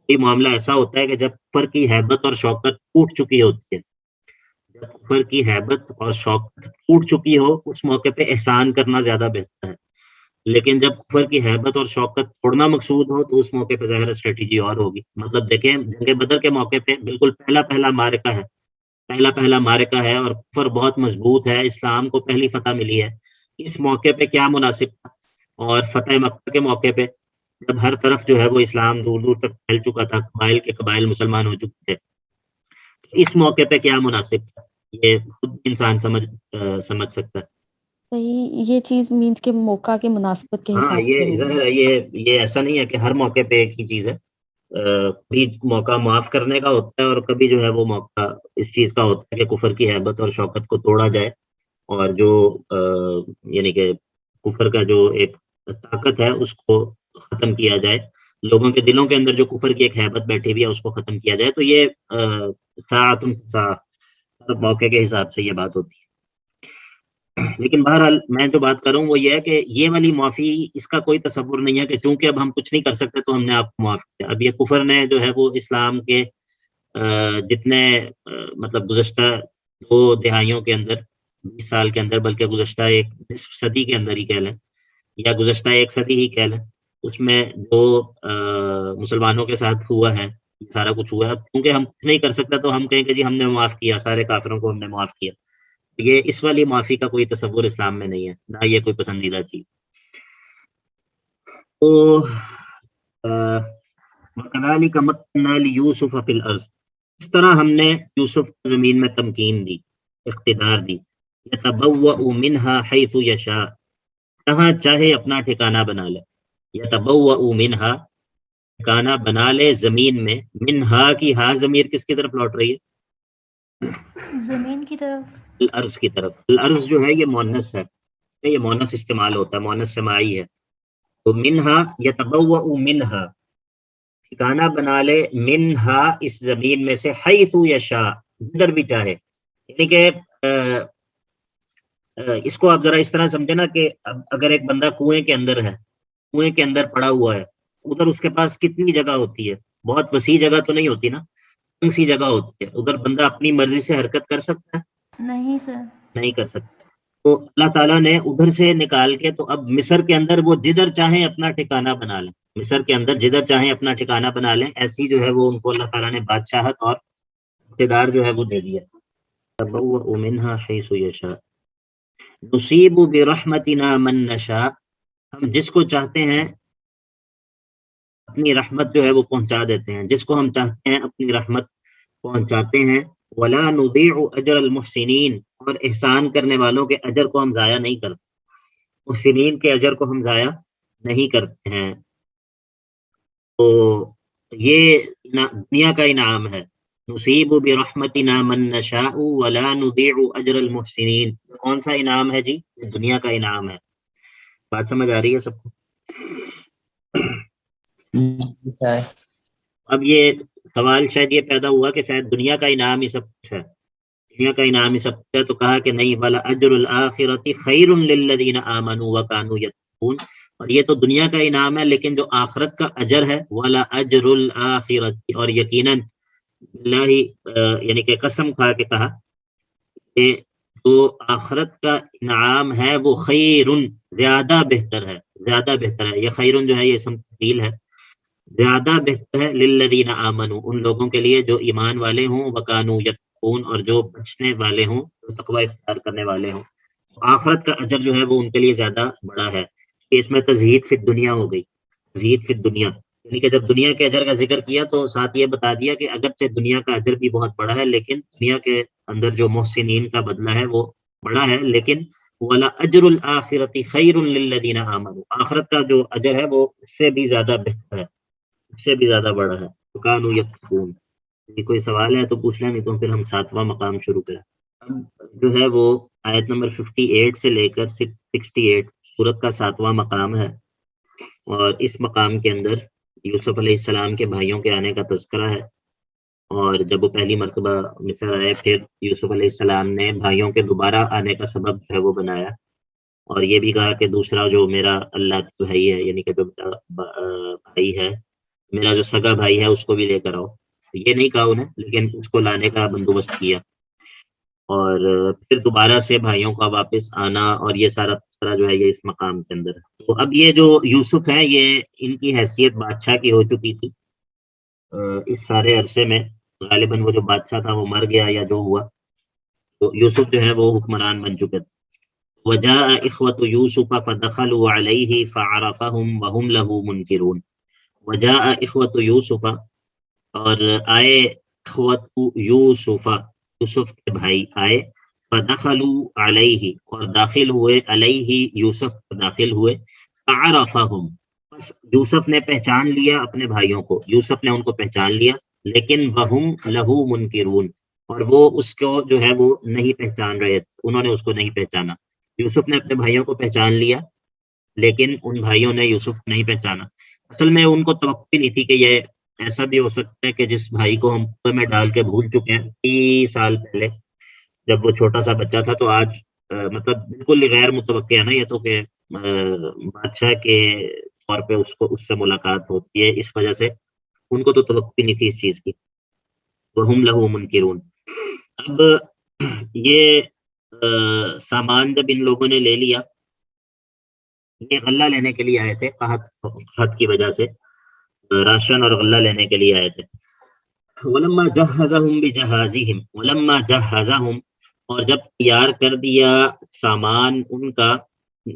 یہ معاملہ ایسا ہوتا ہے کہ جب کفر کی ہیبت اور شوکت ٹوٹ چکی ہوتی ہے، جب کفر کی ہیبت اور شوکت ٹوٹ چکی ہو، اس موقع پہ احسان کرنا زیادہ بہتر ہے۔ لیکن جب کفر کی ہیبت اور شوکت توڑنا مقصود ہو تو اس موقع پہ ظاہر اسٹریٹجی اور ہوگی۔ مطلب دیکھیں، جنگ بدر کے موقع پہ بالکل پہلا معرکہ ہے اور کفر بہت مضبوط ہے، اسلام کو پہلی فتح ملی ہے۔ اس موقع پہ کیا مناسب تھا؟ اور فتح مکہ کے موقع پہ جب ہر طرف جو ہے وہ اسلام دور دور تک پھیل چکا تھا، قبائل کے قبائل مسلمان ہو چکے تھے، اس موقع پہ کیا مناسب تھا؟ یہ خود انسان سمجھ سکتا ہے۔ صحیح، یہ چیز مینز کے موقع کے مناسبت کے حساب سے یہ ظاہر ہے، یہ ایسا نہیں ہے کہ ہر موقع پہ ایک ہی چیز ہے۔ کبھی موقع معاف کرنے کا ہوتا ہے اور کبھی جو ہے وہ موقع اس چیز کا ہوتا ہے کہ کفر کی ہیبت اور شوکت کو توڑا جائے، اور جو یعنی کہ کفر کا جو ایک طاقت ہے اس کو ختم کیا جائے، لوگوں کے دلوں کے اندر جو کفر کی ایک ہیبت بیٹھی ہوئی ہے اس کو ختم کیا جائے۔ تو یہ ساعۃ ہر موقع کے حساب سے یہ بات ہوتی ہے. لیکن بہرحال میں جو بات کروں وہ یہ ہے کہ یہ والی معافی اس کا کوئی تصور نہیں ہے کہ چونکہ اب ہم کچھ نہیں کر سکتے تو ہم نے آپ کو معاف کیا. اب یہ کفر نے جو ہے وہ اسلام کے جتنے مطلب گزشتہ 2 دہائیوں کے اندر 20 سال کے اندر بلکہ گزشتہ ایک نصف صدی کے اندر ہی کہہ لیں یا گزشتہ 1 صدی ہی کہہ لیں اس میں جو مسلمانوں کے ساتھ ہوا ہے سارا کچھ ہوا ہے. کیونکہ ہم کچھ نہیں کر سکتے تو ہم کہیں کہ جی ہم نے معاف کیا سارے کافروں کو ہم نے معاف کیا. یہ اس والی معافی کا کوئی تصور اسلام میں نہیں ہے نہ یہ کوئی پسندیدہ چیز. تو وَكَذَلِكَ مَكَّنَّا لِيُوسُفَ فِي الْأَرْضِ اس طرح ہم نے یوسف کو زمین میں تمکین دی اقتدار دی. يَتَبَوَّأُ مِنْهَا حَيْثُ يَشَاءُ جہاں چاہے اپنا ٹھکانہ بنا لے. يَتَبَوَّأُ مِنْهَا ٹھکانہ بنا لے زمین میں. منہا کی ہا ضمیر کس کی طرف لوٹ رہی ہے؟ زمین کی طرف. الارض کی طرف. الارض جو ہے یہ مؤنث ہے یہ مؤنث استعمال ہوتا ہے مؤنث سماعی ہے. تو منہا یتبوأ منہا ٹھکانہ بنا لے منہا اس زمین میں سے حیث یشاء جدھر بھی چاہے. یعنی کہ اس کو آپ ذرا اس طرح سمجھے نا کہ اگر ایک بندہ کنویں کے اندر ہے کنویں کے اندر پڑا ہوا ہے ادھر اس کے پاس کتنی جگہ ہوتی ہے بہت وسیع جگہ تو نہیں ہوتی نا کون سی جگہ ہوتی ہے ادھر بندہ اپنی مرضی سے حرکت کر سکتا ہے نہیں سر. نہیں کر سکتا. تو اللہ تعالیٰ نے ادھر سے نکال کے تو اب مصر کے اندر وہ جدھر چاہیں اپنا ٹھکانہ بنا لیں. مصر کے اندر جدھر چاہیں اپنا ٹھکانہ بنا لیں. ایسی جو ہے وہ ان کو اللہ تعالیٰ نے بادشاہت اور اقتدار جو ہے وہ دے دیا. تبوأ منہا حیث یشاء نصیب برحمتنا من نشاء ہم جس کو چاہتے ہیں اپنی رحمت جو ہے وہ پہنچا دیتے ہیں. جس کو ہم چاہتے ہیں اپنی رحمت پہنچاتے ہیں. ولا نضيع اجر المحسنین اور احسان کرنے والوں کے اجر کو ہم ضائع نہیں کرتے. محسنین کے اجر کو ہم ضائع نہیں کرتے ہیں. تو یہ دنیا کا انعام ہے. نصیب برحمتنا من نشاء ولا نضيع اجر المحسنین. کون سا انعام ہے جی؟ دنیا کا انعام ہے. بات سمجھ آ رہی ہے سب کو؟ اب یہ سوال شاید یہ پیدا ہوا کہ شاید دنیا کا انعام ہی سب کچھ ہے دنیا کا انعام ہی سب کچھ ہے. تو کہا کہ نہیں والا اجر الآخرۃ خیر للذین آمنوا وکانوا یتقون اور یہ تو دنیا کا انعام ہے لیکن جو آخرت کا اجر ہے والا اجر الآخرۃ اور یقیناً اللہ یعنی کہ قسم کھا کے کہا کہ جو آخرت کا انعام ہے وہ خیر زیادہ بہتر ہے. زیادہ بہتر ہے. یہ خیرن جو ہے یہ اسم تفضیل ہے. زیادہ بہتر ہے للذین آمنوا ان لوگوں کے لیے جو ایمان والے ہوں وکانوا یتقون اور جو بچنے والے ہوں جو تقوی اختیار کرنے والے ہوں. آخرت کا اجر جو ہے وہ ان کے لیے زیادہ بڑا ہے. اس میں تزہید فی الدنیا ہو گئی. تزہید فی الدنیا یعنی کہ جب دنیا کے اجر کا ذکر کیا تو ساتھ یہ بتا دیا کہ اگرچہ دنیا کا اجر بھی بہت بڑا ہے لیکن دنیا کے اندر جو محسنین کا بدلہ ہے وہ بڑا ہے. لیکن ولا اجر الآخرۃ خیر للذین آمنوا آخرت کا جو اجر ہے وہ اس سے بھی زیادہ بہتر ہے اس سے بھی زیادہ بڑا ہے. وکانوا یتقون. کوئی سوال ہے تو پوچھ لیں نہیں تو پھر ہم 7واں مقام شروع کریں. اب جو ہے وہ آیت نمبر 58 سے لے کر 68 سورت کا 7واں مقام ہے اور اس مقام کے اندر یوسف علیہ السلام کے بھائیوں کے آنے کا تذکرہ ہے. اور جب وہ پہلی مرتبہ مصر آئے پھر یوسف علیہ السلام نے بھائیوں کے دوبارہ آنے کا سبب جو ہے وہ بنایا اور یہ بھی کہا کہ دوسرا جو میرا اللہ جو ہے یعنی کہ جو بھائی ہے میرا جو سگا بھائی ہے اس کو بھی لے کر آؤ. یہ نہیں کہا انہیں لیکن اس کو لانے کا بندوبست کیا اور پھر دوبارہ سے بھائیوں کا واپس آنا اور یہ سارا تذکرہ جو ہے یہ اس مقام کے اندر ہے. تو اب یہ جو یوسف ہیں یہ ان کی حیثیت بادشاہ کی ہو چکی تھی اس سارے عرصے میں. غالباً وہ جو بادشاہ تھا وہ مر گیا یا جو ہوا تو یوسف جو ہے وہ حکمران بن چکے تھے. وجاء اخوة یوسف فدخلوا علیہ فعرفهم وهم له منکرون. وجاء اخوة یوسف اور آئے اخوة یوسف یوسف کے بھائی آئے فدخلوا علیہ اور داخل ہوئے علیہ یوسف داخل ہوئے فعرفهم بس یوسف نے پہچان لیا اپنے بھائیوں کو. یوسف نے ان کو پہچان لیا لیکن وهم له منکرون اور وہ اس کو جو ہے وہ نہیں پہچان رہے انہوں نے اس کو نہیں پہچانا. یوسف نے اپنے بھائیوں کو پہچان لیا لیکن ان بھائیوں نے یوسف کو نہیں پہچانا. اصل میں ان کو توقع نہیں تھی کہ یہ ایسا بھی ہو سکتا ہے کہ جس بھائی کو ہم کنویں میں ڈال کے بھول چکے ہیں 30 سال پہلے جب وہ چھوٹا سا بچہ تھا، تو آج مطلب بالکل غیر متوقع ہے نا یہ تو کہ بادشاہ کے طور پہ اس سے ملاقات ہوتی ہے، اس وجہ سے ان کو تو توقع نہیں تھی اس چیز کی. وَهُمْ لَهُ مُنْكِرُونَ. اب یہ سامان جب ان لوگوں نے لے لیا، یہ غلہ لینے کے لیے آئے تھے، قحط کی وجہ سے راشن اور غلہ لینے کے لیے آئے تھے. وَلَمَّا جَهَّزَهُمْ بِجَهَازِهِمْ وَلَمَّا جَهَّزَهُمْ، اور جب تیار کر دیا سامان ان کا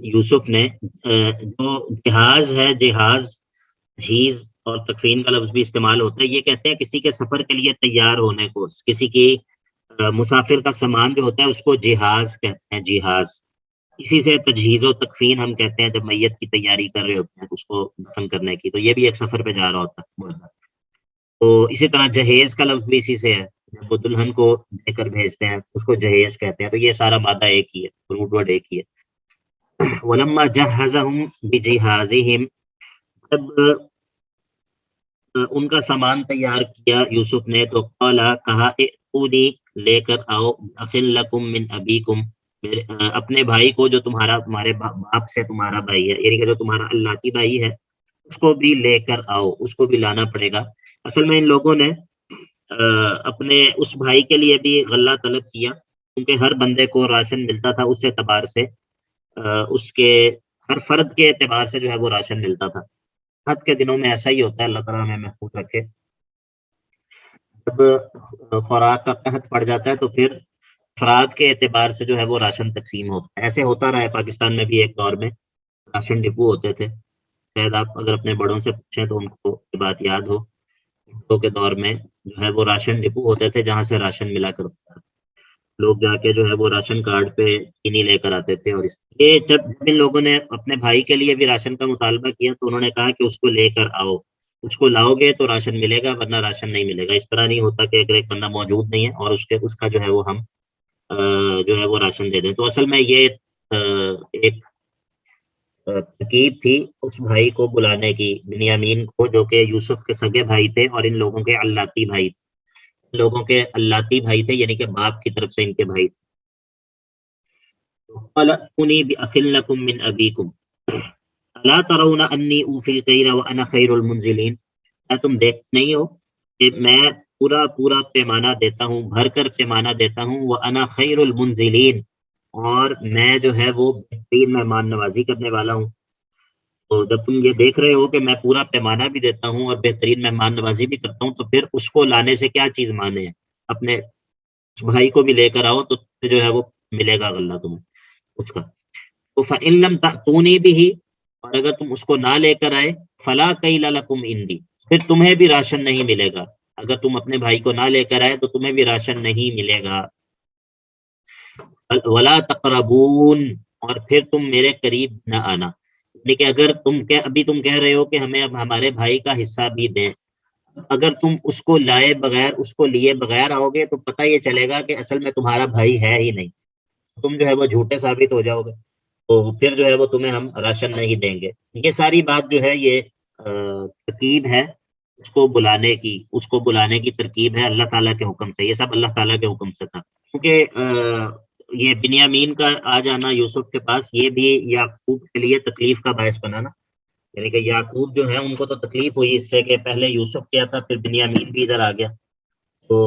یوسف نے، جو جہاز ہے، جہیز اور تکفین کا لفظ بھی استعمال ہوتا ہے، یہ کہتے ہیں کسی کے سفر کے لیے تیار ہونے کو، کسی کی مسافر کا سامان جو ہوتا ہے اس کو جہاز کہتے ہیں، جہاز. اسی سے تجہیز و تکفین ہم کہتے ہیں جب میت کی تیاری کر رہے ہوتے ہیں اس کو دفن کرنے کی، تو یہ بھی ایک سفر پہ جا رہا ہوتا ہے. تو اسی طرح جہیز کا لفظ بھی اسی سے ہے، جب وہ دلہن کو دے کر بھیجتے ہیں اس کو جہیز کہتے ہیں. تو یہ سارا مادہ ایک ہی ہے، روٹ ورڈ ایک ہی ہے. وَلَمَّا جَهَّزَهُمْ بِجِهَازِهِمْ، جب ان کا سامان تیار کیا یوسف نے، تو قالا، کہا، ائتونی، لے کر آؤ، اخ لکم من ابیکم، اپنے بھائی کو جو تمہارے باپ سے تمہارا بھائی ہے، یعنی کہ جو تمہارا اللہ کی بھائی ہے اس کو بھی لے کر آؤ، اس کو بھی لانا پڑے گا. اصل میں ان لوگوں نے اپنے اس بھائی کے لیے بھی غلہ طلب کیا، کیونکہ ہر بندے کو راشن ملتا تھا، اس اعتبار سے اس کے ہر فرد کے اعتبار سے جو ہے وہ راشن ملتا تھا. حد کے دنوں میں ایسا ہی ہوتا ہے، اللہ تعالیٰ ہمیں محفوظ رکھے. جب خوراک کا قحط پڑ جاتا ہے تو پھر افراد کے اعتبار سے جو ہے وہ راشن تقسیم ہوتا ہے. ایسے ہوتا رہا ہے پاکستان میں بھی، ایک دور میں راشن ڈپو ہوتے تھے. شاید آپ اگر اپنے بڑوں سے پوچھیں تو ان کو یہ بات یاد ہو، کے دور میں جو ہے وہ راشن ڈپو ہوتے تھے جہاں سے راشن ملا کرتا تھا. لوگ جا کے جو ہے وہ راشن کارڈ پہ چینی لے کر آتے تھے. اور یہ جب ان لوگوں نے اپنے بھائی کے لیے بھی راشن کا مطالبہ کیا تو انہوں نے کہا کہ اس کو لے کر آؤ، اس کو لاؤ گے تو راشن ملے گا، ورنہ راشن نہیں ملے گا. اس طرح نہیں ہوتا کہ اگر ایک بندہ موجود نہیں ہے اور اس کا جو ہے وہ ہم جو ہے وہ راشن دے دیں. تو اصل میں یہ ایک ترکیب تھی اس بھائی کو بلانے کی، بنیامین کو، جو کہ یوسف کے سگے بھائی تھے اور ان لوگوں کے اللاتی بھائی تھے. لوگوں کے اللاتی بھائی تھے یعنی کہ باپ کی طرف سے ان کے بھائی تھے. قال ائتونی بأخ لکم من ابیکم الا ترون انی اوفی الکیل وانا خیر المنزلین. کیا تم دیکھ نہیں ہو کہ میں پورا پیمانہ دیتا ہوں، بھر کر پیمانہ دیتا ہوں، وانا خیر المنزلین، اور میں جو ہے وہ بہترین مہمان نوازی کرنے والا ہوں. تو جب تم یہ دیکھ رہے ہو کہ میں پورا پیمانہ بھی دیتا ہوں اور بہترین مہمان نوازی بھی کرتا ہوں، تو پھر اس کو لانے سے کیا چیز مانے ہے؟ اپنے اس بھائی کو بھی لے کر آؤ تو جو ہے وہ ملے گا غلہ تمہیں اس کا. تو فَإِن لَمْ تَأْتُونِي بِهِ، اور اگر تم اس کو نہ لے کر آئے، فَلَا كَيْلَ لَكُمْ عِندِي، پھر تمہیں بھی راشن نہیں ملے گا. اگر تم اپنے بھائی کو نہ لے کر آئے تو تمہیں بھی راشن نہیں ملے گا. وَلَا تَقْرَبُونَ، اور پھر تم میرے قریب نہ آنا. یعنی کہ اگر ابھی تم کہہ رہے ہو کہ ہمیں اب ہمارے بھائی کا حصہ بھی دیں، اگر تم اس کو لائے بغیر، اس کو لیے بغیر آؤ گے تو پتہ یہ چلے گا کہ اصل میں تمہارا بھائی ہے ہی نہیں، تم جو ہے وہ جھوٹے ثابت ہو جاؤ گے، تو پھر جو ہے وہ تمہیں ہم راشن نہیں دیں گے. یہ ساری بات جو ہے یہ ترکیب ہے اس کو بلانے کی ترکیب ہے اللہ تعالیٰ کے حکم سے. یہ سب اللہ تعالیٰ کے حکم سے تھا، کیونکہ یہ بنیامین کا آ جانا یوسف کے پاس یہ بھی یعقوب کے لیے تکلیف کا باعث بنا نا. یعنی کہ یعقوب جو ہے ان کو تو تکلیف ہوئی اس سے کہ پہلے یوسف کیا تھا پھر بنیامین بھی ادھر آ گیا. تو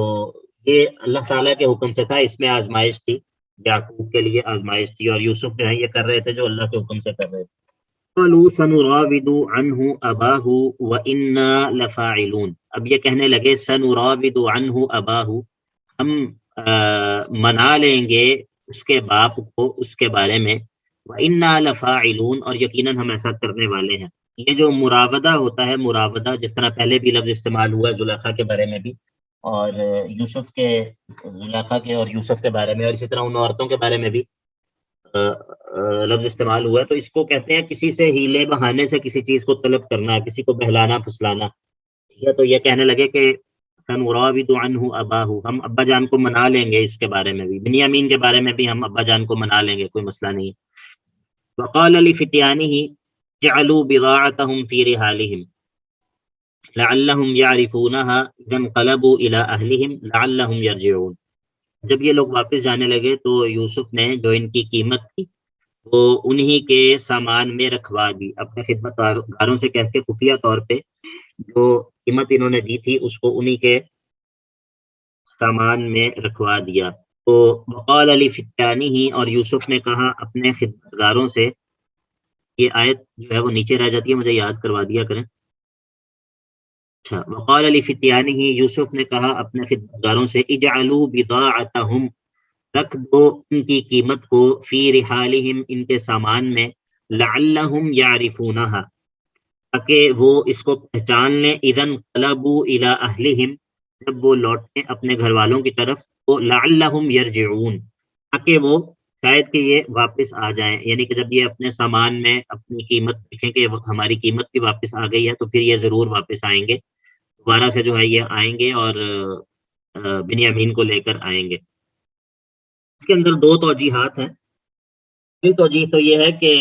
یہ اللہ تعالیٰ کے حکم سے تھا، اس میں آزمائش تھی، یعقوب کے لیے آزمائش تھی، اور یوسف جو ہے یہ کر رہے تھے جو اللہ کے حکم سے کر رہے تھے. قالوا سنراود عنه اباه وانا لفاعلون. اب یہ کہنے لگے سنراود عنه اباه، ہم منا لیں گے اس کے باپ کو اس کے بارے میں، وانا لفاعلون، اور یقیناً ہم ایسا کرنے والے ہیں. یہ جو مراودہ ہوتا ہے، مراودہ جس طرح پہلے بھی لفظ استعمال ہوا زلیخا کے بارے میں بھی، اور یوسف کے، زلیخا کے اور یوسف کے بارے میں، اور اسی طرح ان عورتوں کے بارے میں بھی لفظ استعمال ہوا ہے. تو اس کو کہتے ہیں کسی سے ہیلے بہانے سے کسی چیز کو طلب کرنا، کسی کو بہلانا پھسلانا. تو یہ کہنے لگے کہ سنراود عنہ اباہ، ہم ابا جان کو منا لیں گے اس کے بارے میں بھی، بنیامین کے بارے میں بھی ہم ابا جان کو منا لیں گے، کوئی مسئلہ نہیں. وقال لفتیانہ جعلوا بضاعتهم في رحالهم لعلهم يعرفونها اذا انقلبوا الى اهلهم لعلهم يرجعون. جب یہ لوگ واپس جانے لگے تو یوسف نے جو ان کی قیمت تھی وہ انہی کے سامان میں رکھوا دی، اپنے خدمت گاروں سے کہہ کے خفیہ طور پہ جو قیمت انہوں نے دی تھی اس کو انہی کے سامان میں رکھوا دیا۔ تو وقال لفتیانہ، اور یوسف نے کہا اپنے خدمت گاروں سے، یہ آیت جو ہے وہ نیچے رہ جاتی ہے، مجھے یاد کروا دیا کریں۔ اچھا، وقال لفتیانہ، یوسف نے کہا اپنے خدمت گاروں سے، اجعلوا بضاعتہم، رکھ دو ان کی قیمت کو، فی رحالہم، ان کے سامان میں، لعلہم یعرفونہا، تاکہ وہ اس کو پہچان لیں، اذا انقلبوا الی اہلہم، جب وہ لوٹیں اپنے گھر والوں کی طرف، تو لعلہم یرجعون، تاکہ وہ شاید کہ یہ واپس آ جائیں، یعنی کہ جب یہ اپنے سامان میں اپنی قیمت دیکھیں کہ ہماری قیمت بھی واپس آ گئی ہے تو پھر یہ ضرور واپس آئیں گے، دوبارہ سے جو ہے یہ آئیں گے اور بنیامین کو لے کر آئیں گے۔ اس کے اندر دو توجیحات ہیں۔ پہلی توجیہ تو یہ ہے کہ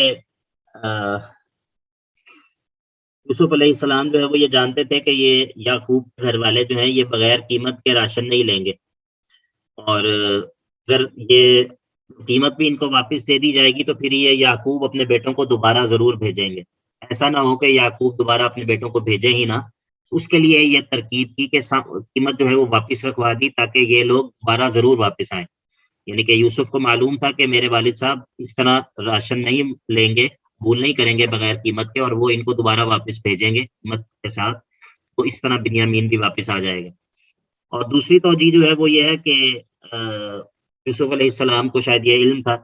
یوسف علیہ السلام جو ہے وہ یہ جانتے تھے کہ یہ یعقوب کے گھر والے جو ہیں یہ بغیر قیمت کے راشن نہیں لیں گے، اور اگر یہ قیمت بھی ان کو واپس دے دی جائے گی تو پھر یہ یعقوب اپنے بیٹوں کو دوبارہ ضرور بھیجیں گے، ایسا نہ ہو کہ یعقوب دوبارہ اپنے بیٹوں کو بھیجے ہی نہ۔ اس کے لیے یہ ترکیب کی کہ قیمت جو ہے وہ واپس رکھوا دی تاکہ یہ لوگ دوبارہ ضرور واپس آئیں، یعنی کہ یوسف کو معلوم تھا کہ میرے والد صاحب اس طرح راشن نہیں لیں گے، قبول نہیں کریں گے بغیر قیمت کے، اور وہ ان کو دوبارہ واپس بھیجیں گے قیمت کے ساتھ، تو اس طرح بنیامین بھی واپس آ جائے گا۔ اور دوسری توجیہ جو ہے وہ یہ ہے کہ یوسف علیہ السلام کو شاید یہ علم تھا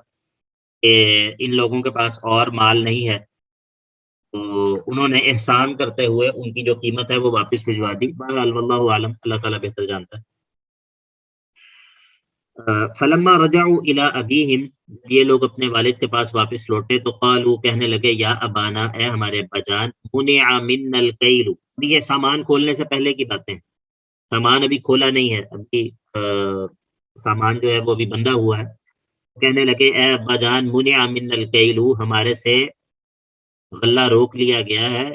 کہ ان لوگوں کے پاس اور مال نہیں ہے، تو انہوں نے احسان کرتے ہوئے ان کی جو قیمت ہے وہ واپس بھجوا دی۔ بہرحال واللہ عالم، اللہ تعالیٰ بہتر جانتا ہے۔ فلما رجعوا الی ابیہم، یہ لوگ اپنے والد کے پاس واپس لوٹے تو قالوا، کہنے لگے، یا ابانا، اے ہمارے ابا جان، منع منا الکیل، یہ سامان کھولنے سے پہلے کی باتیں، سامان ابھی کھولا نہیں ہے، ابھی سامان جو ہے وہ ابھی بندھا ہوا ہے۔ کہنے لگے، اے ابا جان، منع منا الکیل، ہمارے سے غلہ روک لیا گیا ہے،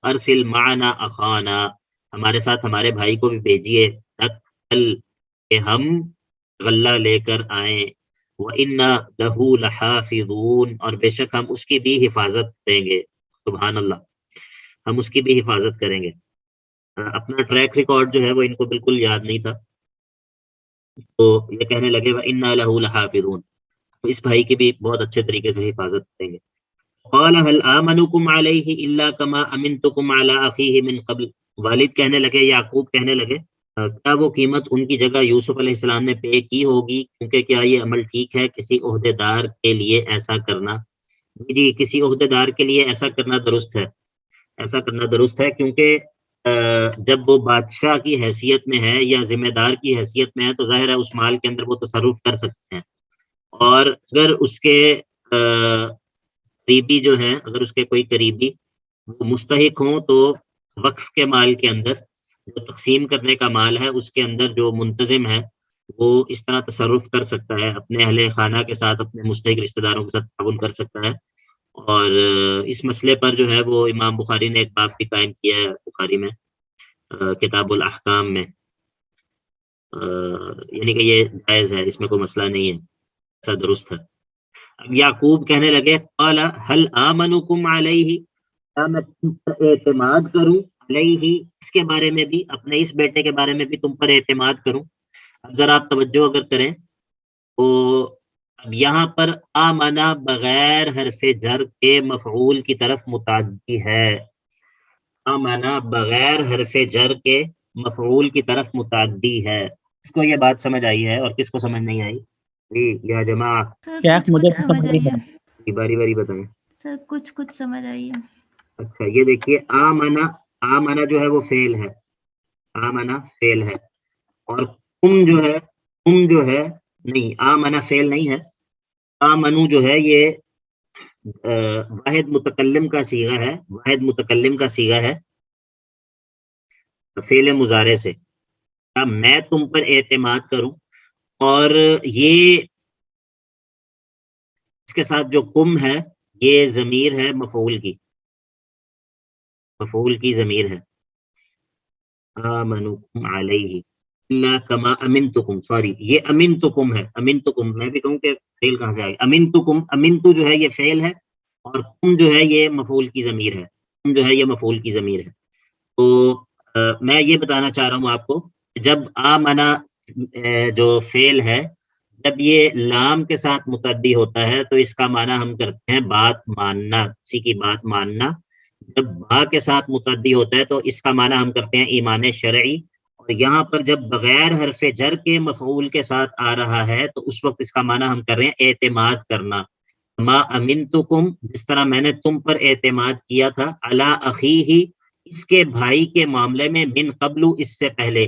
ارسل معنا اخانا، ہمارے ساتھ ہمارے بھائی کو بھی بھیجیے، نقتل، کہ ہم غلہ لے کر آئیں، وَإِنَّا لَهُ لَحَافِظُونَ، اور بے شک ہم اس کی بھی حفاظت کریں گے۔ سبحان اللہ، ہم اس کی بھی حفاظت کریں گے۔ اپنا ٹریک ریکارڈ جو ہے وہ ان کو بالکل یاد نہیں تھا، تو یہ کہنے لگے وَإِنَّا لَهُ لَحَافِظُونَ، تو اس بھائی کی بھی بہت اچھے طریقے سے حفاظت کریں گے۔ قال هل آمنكم عليه الا كما امنتكم على اخيه من قبل، والد کہنے لگے، یعقوب کہنے لگے، کیا وہ قیمت ان کی جگہ یوسف علیہ السلام نے پے کی ہوگی، کیونکہ کیا یہ عمل ٹھیک ہے کسی عہدے دار کے لیے ایسا کرنا؟ جی، کسی عہدے دار کے لیے ایسا کرنا درست ہے، ایسا کرنا درست ہے، کیونکہ جب وہ بادشاہ کی حیثیت میں ہے یا ذمہ دار کی حیثیت میں ہے تو ظاہر ہے اس مال کے اندر وہ تصرف کر سکتے ہیں، اور اگر اس کے قریبی جو ہیں، اگر اس کے کوئی قریبی وہ مستحق ہوں تو وقف کے مال کے اندر جو تقسیم کرنے کا مال ہے اس کے اندر جو منتظم ہے وہ اس طرح تصرف کر سکتا ہے، اپنے اہل خانہ کے ساتھ، اپنے مستحق رشتہ داروں کے ساتھ تعاون کر سکتا ہے۔ اور اس مسئلے پر جو ہے وہ امام بخاری نے ایک باب بھی قائم کیا ہے بخاری میں، کتاب الاحکام میں، یعنی کہ یہ جائز ہے، اس میں کوئی مسئلہ نہیں ہے، ایسا درست ہے۔ اب یعقوب کہنے لگے، قال هل آمنکم علیہ، کیا میں تم پر اعتماد کروں، علیہ، اس کے بارے میں بھی، اپنے اس بیٹے کے بارے میں بھی تم پر اعتماد کروں؟ اب ذرا آپ توجہ اگر کریں تو اب یہاں پر آمنا بغیر حرف جر کے مفعول کی طرف متعدی ہے، آمنا بغیر حرف جر کے مفعول کی طرف متعدی ہے۔ اس کو یہ بات سمجھ آئی ہے، اور کس کو سمجھ نہیں آئی؟ جی یا جماعت، سر کیا کچھ مجھے کچھ سمجھ آئی ہے، باری باری بتائیں۔ سر کچھ کچھ سمجھ آئی ہے۔ اچھا، یہ دیکھیے، آمنا، آمنا جو ہے وہ فعل ہے، آمنا فعل ہے، اور تم جو ہے، تم جو ہے نہیں، آمنا فعل نہیں ہے، آمنو جو ہے یہ واحد متکلم کا صیغہ ہے، واحد متکلم کا صیغہ ہے فعل مضارع سے، میں تم پر اعتماد کروں، اور یہ اس کے ساتھ جو کم ہے یہ ضمیر ہے مفعول کی، مفعول کی ضمیر ہے، آمنکم علیہ، الا کما امنتکم، سوری یہ امنتکم ہے، امنتکم میں بھی کہوں کہ فعل کہاں سے آئے، امنتکم، امنتو جو ہے یہ فعل ہے اور کم جو ہے یہ مفعول کی ضمیر ہے، کم جو ہے یہ مفعول کی ضمیر ہے. تو میں یہ بتانا چاہ رہا ہوں آپ کو، جب آمنا جو فعل ہے جب یہ لام کے ساتھ متعدی ہوتا ہے تو اس کا معنی ہم کرتے ہیں بات ماننا، کسی کی بات ماننا. جب با کے ساتھ متعدی ہوتا ہے تو اس کا معنی ہم کرتے ہیں ایمان شرعی. اور یہاں پر جب بغیر حرف جر کے مفعول کے ساتھ آ رہا ہے تو اس وقت اس کا معنی ہم کر رہے ہیں اعتماد کرنا. ما امنتکم، جس طرح میں نے تم پر اعتماد کیا تھا، علی اخیہ، اس کے بھائی کے معاملے میں، من قبل، اس سے پہلے.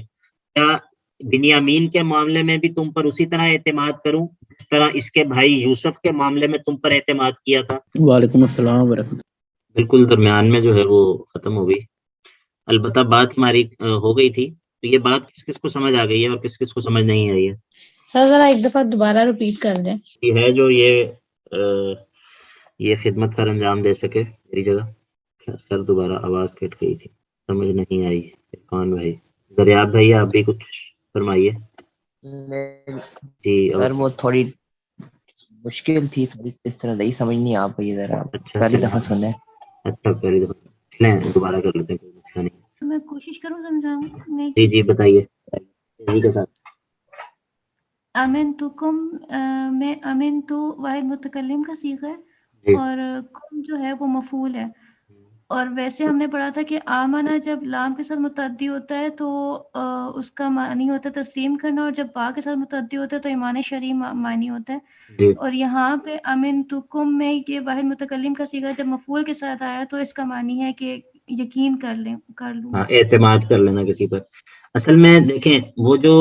کیا بنیامین کے معاملے میں بھی تم پر اسی طرح اعتماد کروں جس طرح اس کے بھائی یوسف کے معاملے میں تم پر اعتماد کیا تھا؟ وعلیکم السلام ورحمۃ. بالکل درمیان میں جو ہے وہ ختم ہو گئی. البتہ بات ہماری ہو گئی تھی، تو یہ بات کس کس کو سمجھ آ گئی ہے اور کس کس کو سمجھ نہیں آئی ہے؟ سر ذرا ایک دفعہ دوبارہ ریپیٹ کر دیں. یہ ہے جو یہ خدمت کا انجام دے سکے میری جگہ. سر دوبارہ آواز کٹ گئی تھی، سمجھ نہیں آئی. عرفان بھائی، دریاب بھائی آپ بھی کچھ فرمائیے. جی سر وہ تھوڑی مشکل تھی، تھوڑی اس طرح نہیں سمجھ نہیں آ پائی ذرا. اچھا پہلی دفعہ سنیں. اچھا پہلی دفعہ لیں، دوبارہ کر لیتے ہیں، کوئی مسئلہ نہیں. میں کوشش کروں سمجھانے جی کی. جی بتائیے تیزی کے ساتھ. امنتکم میں امن تو واحد متکلم کا صیغہ ہے جی اور کم جو ہے وہ مفعول ہے. اور ویسے ہم نے پڑھا تھا کہ آمنہ جب لام کے ساتھ متعدی ہوتا ہے تو اس کا معنی ہوتا ہے تسلیم کرنا، اور جب با کے ساتھ متعدی ہوتا ہے تو ایمان شرعی معنی ہوتا ہے. جی اور یہاں پہ امنتکم میں یہ واحد متکلم کا صیغہ جب مفعول کے ساتھ آیا تو اس کا معنی ہے کہ یقین کر لوں. ہاں، اعتماد کر لینا کسی پر. اصل میں دیکھیں وہ جو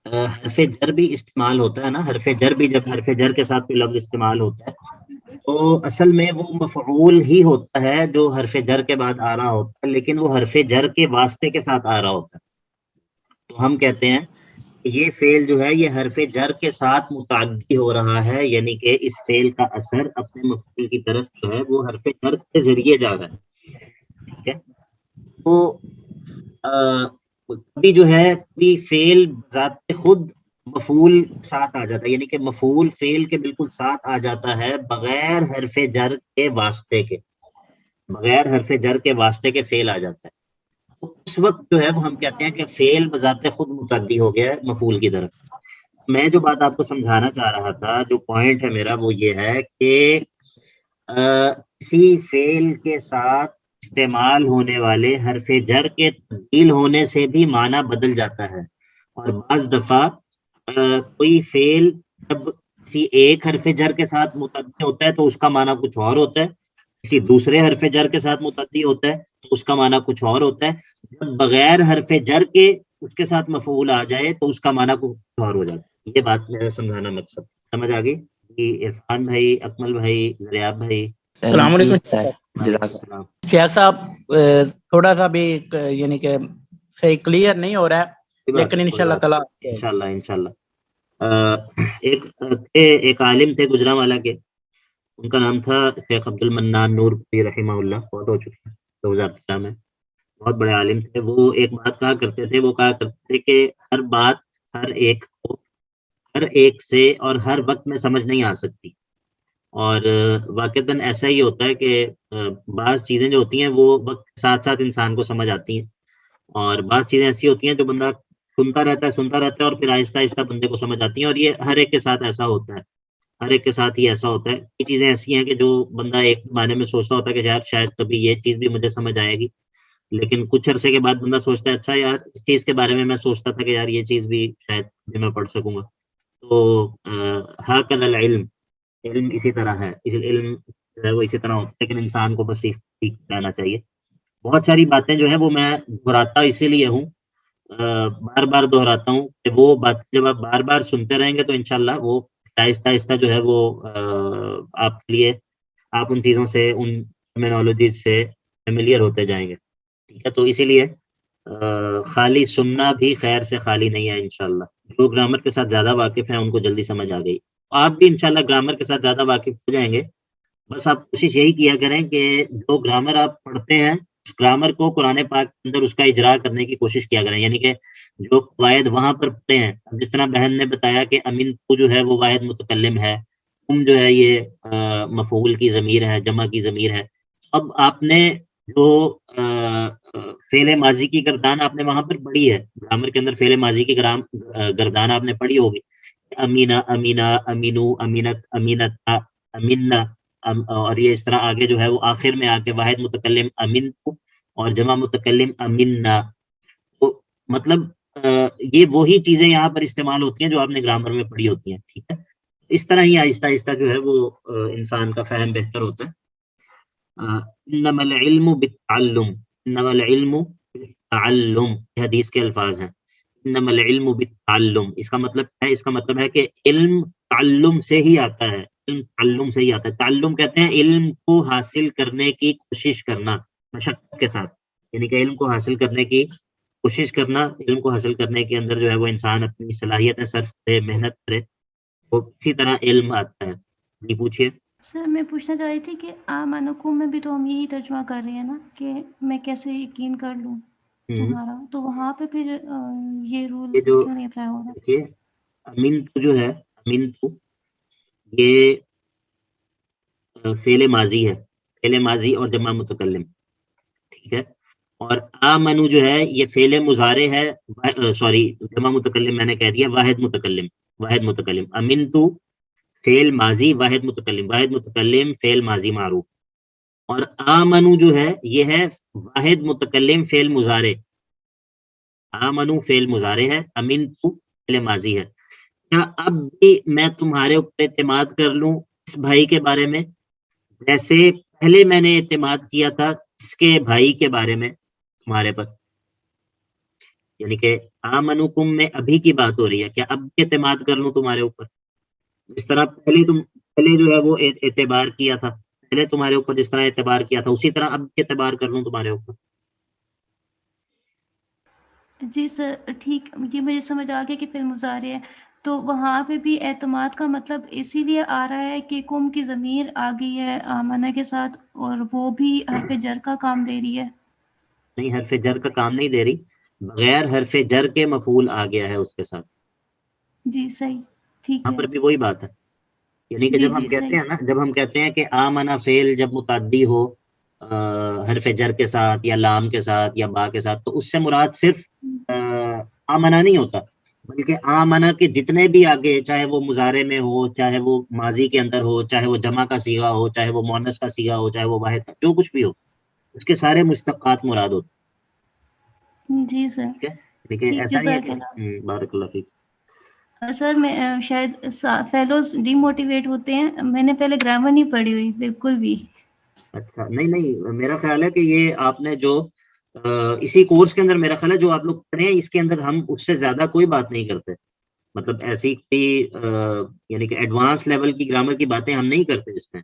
حرف جر بھی استعمال ہوتا ہے نا، حرف جر بھی جب حرف جر کے ساتھ کوئی لفظ استعمال ہوتا ہے تو اصل میں وہ مفعول ہی ہوتا ہے جو حرف جر کے بعد آ رہا ہوتا ہے، لیکن وہ حرف جر کے واسطے کے ساتھ آ رہا ہوتا ہے. تو ہم کہتے ہیں کہ یہ فعل جو ہے یہ حرف جر کے ساتھ متعدی ہو رہا ہے، یعنی کہ اس فعل کا اثر اپنے مفعول کی طرف جو ہے وہ حرف جر کے ذریعے جا رہا ہے. ٹھیک ہے، تو کبھی جو ہے کوئی فعل ذات خود مفعول ساتھ آ جاتا ہے، یعنی کہ مفعول فعل کے بالکل ساتھ آ جاتا ہے بغیر حرف جر کے واسطے کے، بغیر حرف جر کے واسطے کے فعل آ جاتا ہے. تو اس وقت جو ہے وہ ہم کہتے ہیں کہ فعل بذات خود متعدی ہو گیا ہے مفعول کی طرف. میں جو بات آپ کو سمجھانا چاہ رہا تھا، جو پوائنٹ ہے میرا، وہ یہ ہے کہ کسی فعل کے ساتھ استعمال ہونے والے حرف جر کے تبدیل ہونے سے بھی معنی بدل جاتا ہے. اور بعض دفعہ کوئی فعل جب کسی ایک حرف جر کے ساتھ متعدی ہوتا ہے تو اس کا معنی کچھ اور ہوتا ہے، کسی دوسرے حرف جر کے ساتھ متعدی ہوتا ہے تو اس کا معنی کچھ اور ہوتا ہے. جب بغیر حرف جر کے اس کے ساتھ مفعول آ جائے تو اس کا معنی کچھ اور ہو جاتا ہے. یہ بات میرا سمجھانا مقصد سمجھ آ گئی؟ عرفان بھائی، اکمل بھائی، دریاب بھائی. السلام علیکم سر. جزاک اللہ. السلام. شیخ صاحب تھوڑا سا بھی یعنی کہ صحیح کلیئر نہیں ہو رہا ہے، لیکن انشاءاللہ تعالی انشاءاللہ. ایک عالم تھے گجرانوالہ کے، ان کا نام تھا شیخ عبد المنان نور پوری رحمہ اللہ، بہت ہو چکے ہیں 2013 میں. بہت بڑے عالم تھے. وہ ایک بات کہا کرتے تھے، وہ کہا کرتے تھے کہ ہر بات ہر ایک سے اور ہر وقت میں سمجھ نہیں آ سکتی. اور واقعتاً ایسا ہی ہوتا ہے کہ بعض چیزیں جو ہوتی ہیں وہ وقت کے ساتھ ساتھ انسان کو سمجھ آتی ہیں، اور بعض چیزیں ایسی ہوتی ہیں جو بندہ سنتا رہتا ہے اور پھر آہستہ آہستہ بندے کو سمجھ آتی ہیں. اور یہ ہر ایک کے ساتھ ایسا ہوتا ہے، ہر ایک کے ساتھ ہی ایسا ہوتا ہے. یہ چیزیں ایسی ہیں کہ جو بندہ ایک زمانے میں سوچتا ہوتا ہے کہ یار شاید کبھی یہ چیز بھی مجھے سمجھ آئے گی، لیکن کچھ عرصے کے بعد بندہ سوچتا ہے اچھا یار اس چیز کے بارے میں سوچتا تھا کہ یار یہ چیز بھی شاید میں پڑھ سکوں گا. تو ہاکذا العلم، علم اسی طرح ہے. علم جو ہے وہ اسی طرح ہوتا ہے، لیکن انسان کو بس ٹھیک رہنا چاہیے. بہت ساری باتیں جو ہے وہ میں دہراتا اسی لیے ہوں، بار بار دہراتا ہوں کہ وہ بات جب آپ بار بار سنتے رہیں گے تو انشاءاللہ وہ آہستہ آہستہ جو ہے وہ آپ کے لیے، آپ ان چیزوں سے، ان ٹرمینالوجیز سے فیملیئر ہوتے جائیں گے. ٹھیک ہے، تو اسی لیے خالی سننا بھی خیر سے خالی نہیں ہے. انشاءاللہ جو گرامر کے ساتھ زیادہ واقف ہیں ان کو جلدی سمجھ آ گئی. آپ بھی انشاءاللہ گرامر کے ساتھ زیادہ واقف ہو جائیں گے. بس آپ کوشش یہی کیا کریں کہ جو گرامر آپ پڑھتے ہیں اس گرامر کو قرآن پاک کے اندر اس کا اجرا کرنے کی کوشش کیا کریں، یعنی کہ جو قواعد وہاں پر پڑھے ہیں، جس طرح بہن نے بتایا کہ امین تو جو ہے وہ واحد متکلم ہے، تم جو ہے یہ مفعول کی ضمیر ہے، جمع کی ضمیر ہے. اب آپ نے جو فعل ماضی کی گردان آپ نے وہاں پر پڑھی ہے، گرامر کے اندر فعل ماضی کی گردان آپ نے پڑھی ہوگی، امینا، امینا، امینو، امینت، امینتا، امنا، اور یہ اس طرح آگے جو ہے وہ آخر میں آ کے واحد متکلم امین اور جمع متکلم امنا. تو مطلب یہ وہی چیزیں یہاں پر استعمال ہوتی ہیں جو آپ نے گرامر میں پڑھی ہوتی ہیں. ٹھیک ہے، اس طرح ہی آہستہ آہستہ جو ہے وہ انسان کا فہم بہتر ہوتا ہے. انما العلم بالتعلم، انما العلم بالتعلم، حدیث کے الفاظ ہیں. انما العلم بالتعلم، اس کا مطلب ہے، اس کا مطلب ہے کہ علم تعلم سے ہی آتا ہے، علم تعلم سے ہی آتا ہے. تعلم کہتے ہیں علم کو حاصل کرنے کی کوشش کرنا مشقت کے ساتھ، یعنی کہ علم کو حاصل کرنے کی کوشش کرنا. علم کو حاصل کرنے کے اندر جو ہے وہ انسان اپنی صلاحیتیں صرف کرے، محنت کرے، وہ اسی طرح علم آتا ہے. جی پوچھیے. سر میں پوچھنا چاہ رہی تھی کہ آمنکم میں بھی تو ہم یہی ترجمہ کر رہے ہیں نا کہ میں کیسے یقین کر لوں تمہارا، تو وہاں پہ پھر یہ رول یہ جو کیوں نہیں اپلائی ہو رہا؟ دیکھیے امین تو جو ہے، امین تو یہ فعل ماضی ہے، فعل ماضی اور جمع متکلم. ٹھیک ہے، اور آمنو جو ہے یہ فعل مضارع ہے، سوری جمع متکلم میں نے کہہ دیا، واحد متکلم، واحد متکلم. امین تو فعل ماضی، واحد متکلم، واحد متکلم فعل ماضی معروف. اور آمنو جو ہے یہ ہے واحد متکلم فعل مضارع. آمنو فعل مضارع ہے، امین تو فعل ماضی ہے. کیا اب بھی میں تمہارے اوپر اعتماد کر لوں اس بھائی کے بارے میں جیسے پہلے میں نے اعتماد کیا تھا اس کے بھائی کے بارے میں تمہارے پر؟ یعنی کہ آمنکم میں ابھی کی بات ہو رہی ہے، کیا اب بھی اعتماد کر لوں تمہارے اوپر جس طرح پہلے جو ہے وہ اعتبار کیا تھا، پہلے تمہارے اوپر جس طرح اعتبار کیا تھا اسی طرح اب بھی اعتبار کر لوں تمہارے اوپر؟ جی سر ٹھیک، یہ مجھے سمجھ آ گیا کہ فعل مضارع ہے، تو وہاں پہ بھی اعتماد کا مطلب اسی لیے آ رہا ہے کہ کم کی ضمیر آ گئی ہے آمنہ کے ساتھ اور وہ بھی حرف جر کا کام دے رہی ہے؟ نہیں، حرف جر کا کام نہیں دے رہی، بغیر حرف جر کے مفعول آ گیا ہے اس کے ساتھ. جی صحیح، ٹھیک یہاں ہے. پر بھی وہی بات ہے، یعنی کہ جی جب ہم جی کہتے صحیح. ہیں نا، جب ہم کہتے ہیں کہ آمنا فعل جب متعدی ہو حرف جر کے ساتھ یا لام کے ساتھ یا با کے ساتھ، تو اس سے مراد صرف آمنا نہیں ہوتا، بلکہ آمنا کے جتنے بھی آگے، چاہے وہ مضارع میں ہو، چاہے وہ ماضی کے اندر ہو، چاہے وہ جمع کا صیغہ ہو، چاہے وہ مؤنث کا صیغہ ہو، چاہے وہ واحد کا، جو کچھ بھی ہو، اس کے سارے مشتقات مراد ہوتے جی سر. ہیں. ٹھیک ہے، لیکن ٹھیک، ایسا نہیں ہے جزاک اللہ. کہ بارک اللہ فیک. سر میں شاید فیلوز ڈی موٹیویٹ ہوتے ہیں، میں نے پہلے گرامر نہیں پڑھی ہوئی بالکل بھی. اچھا، نہیں، میرا خیال ہے کہ یہ آپ نے جو اسی کورس کے اندر، میرا خیال ہے جو آپ لوگ پڑھے ہیں اس کے اندر ہم اس سے زیادہ کوئی بات نہیں کرتے، مطلب ایسی کوئی یعنی کہ ایڈوانس لیول کی گرامر کی باتیں ہم نہیں کرتے اس میں،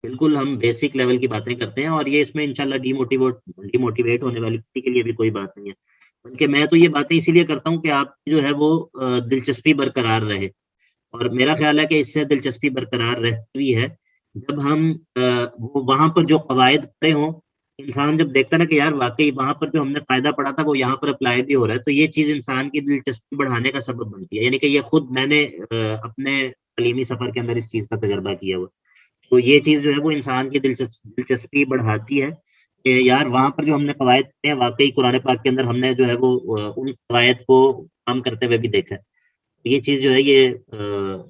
بالکل ہم بیسک لیول کی باتیں کرتے ہیں. اور یہ اس میں انشاءاللہ ڈی موٹیویٹ ہونے والی کسی کے لیے بھی کوئی بات نہیں ہے، بلکہ میں تو یہ باتیں اسی لیے کرتا ہوں کہ آپ کی جو ہے وہ دلچسپی برقرار رہے. اور میرا خیال ہے کہ اس سے دلچسپی برقرار رہتی ہوئی ہے جب ہم وہاں پر جو قواعد پڑھے ہوں، انسان جب دیکھتا نا کہ یار واقعی وہاں پر جو ہم نے قاعدہ پڑھا تھا وہ یہاں پر اپلائی بھی ہو رہا ہے، تو یہ چیز انسان کی دلچسپی بڑھانے کا سبب بنتی ہے. یعنی کہ یہ خود میں نے اپنے تعلیمی سفر کے اندر اس چیز کا تجربہ کیا ہوا، تو یہ چیز جو ہے وہ انسان کی دلچسپی بڑھاتی ہے کہ یار وہاں پر جو ہم نے قواعد پڑھے ہیں واقعی قرآن پاک کے اندر ہم نے جو ہے وہ ان قواعد کو کام کرتے ہوئے بھی دیکھا ہے. یہ چیز جو ہے یہ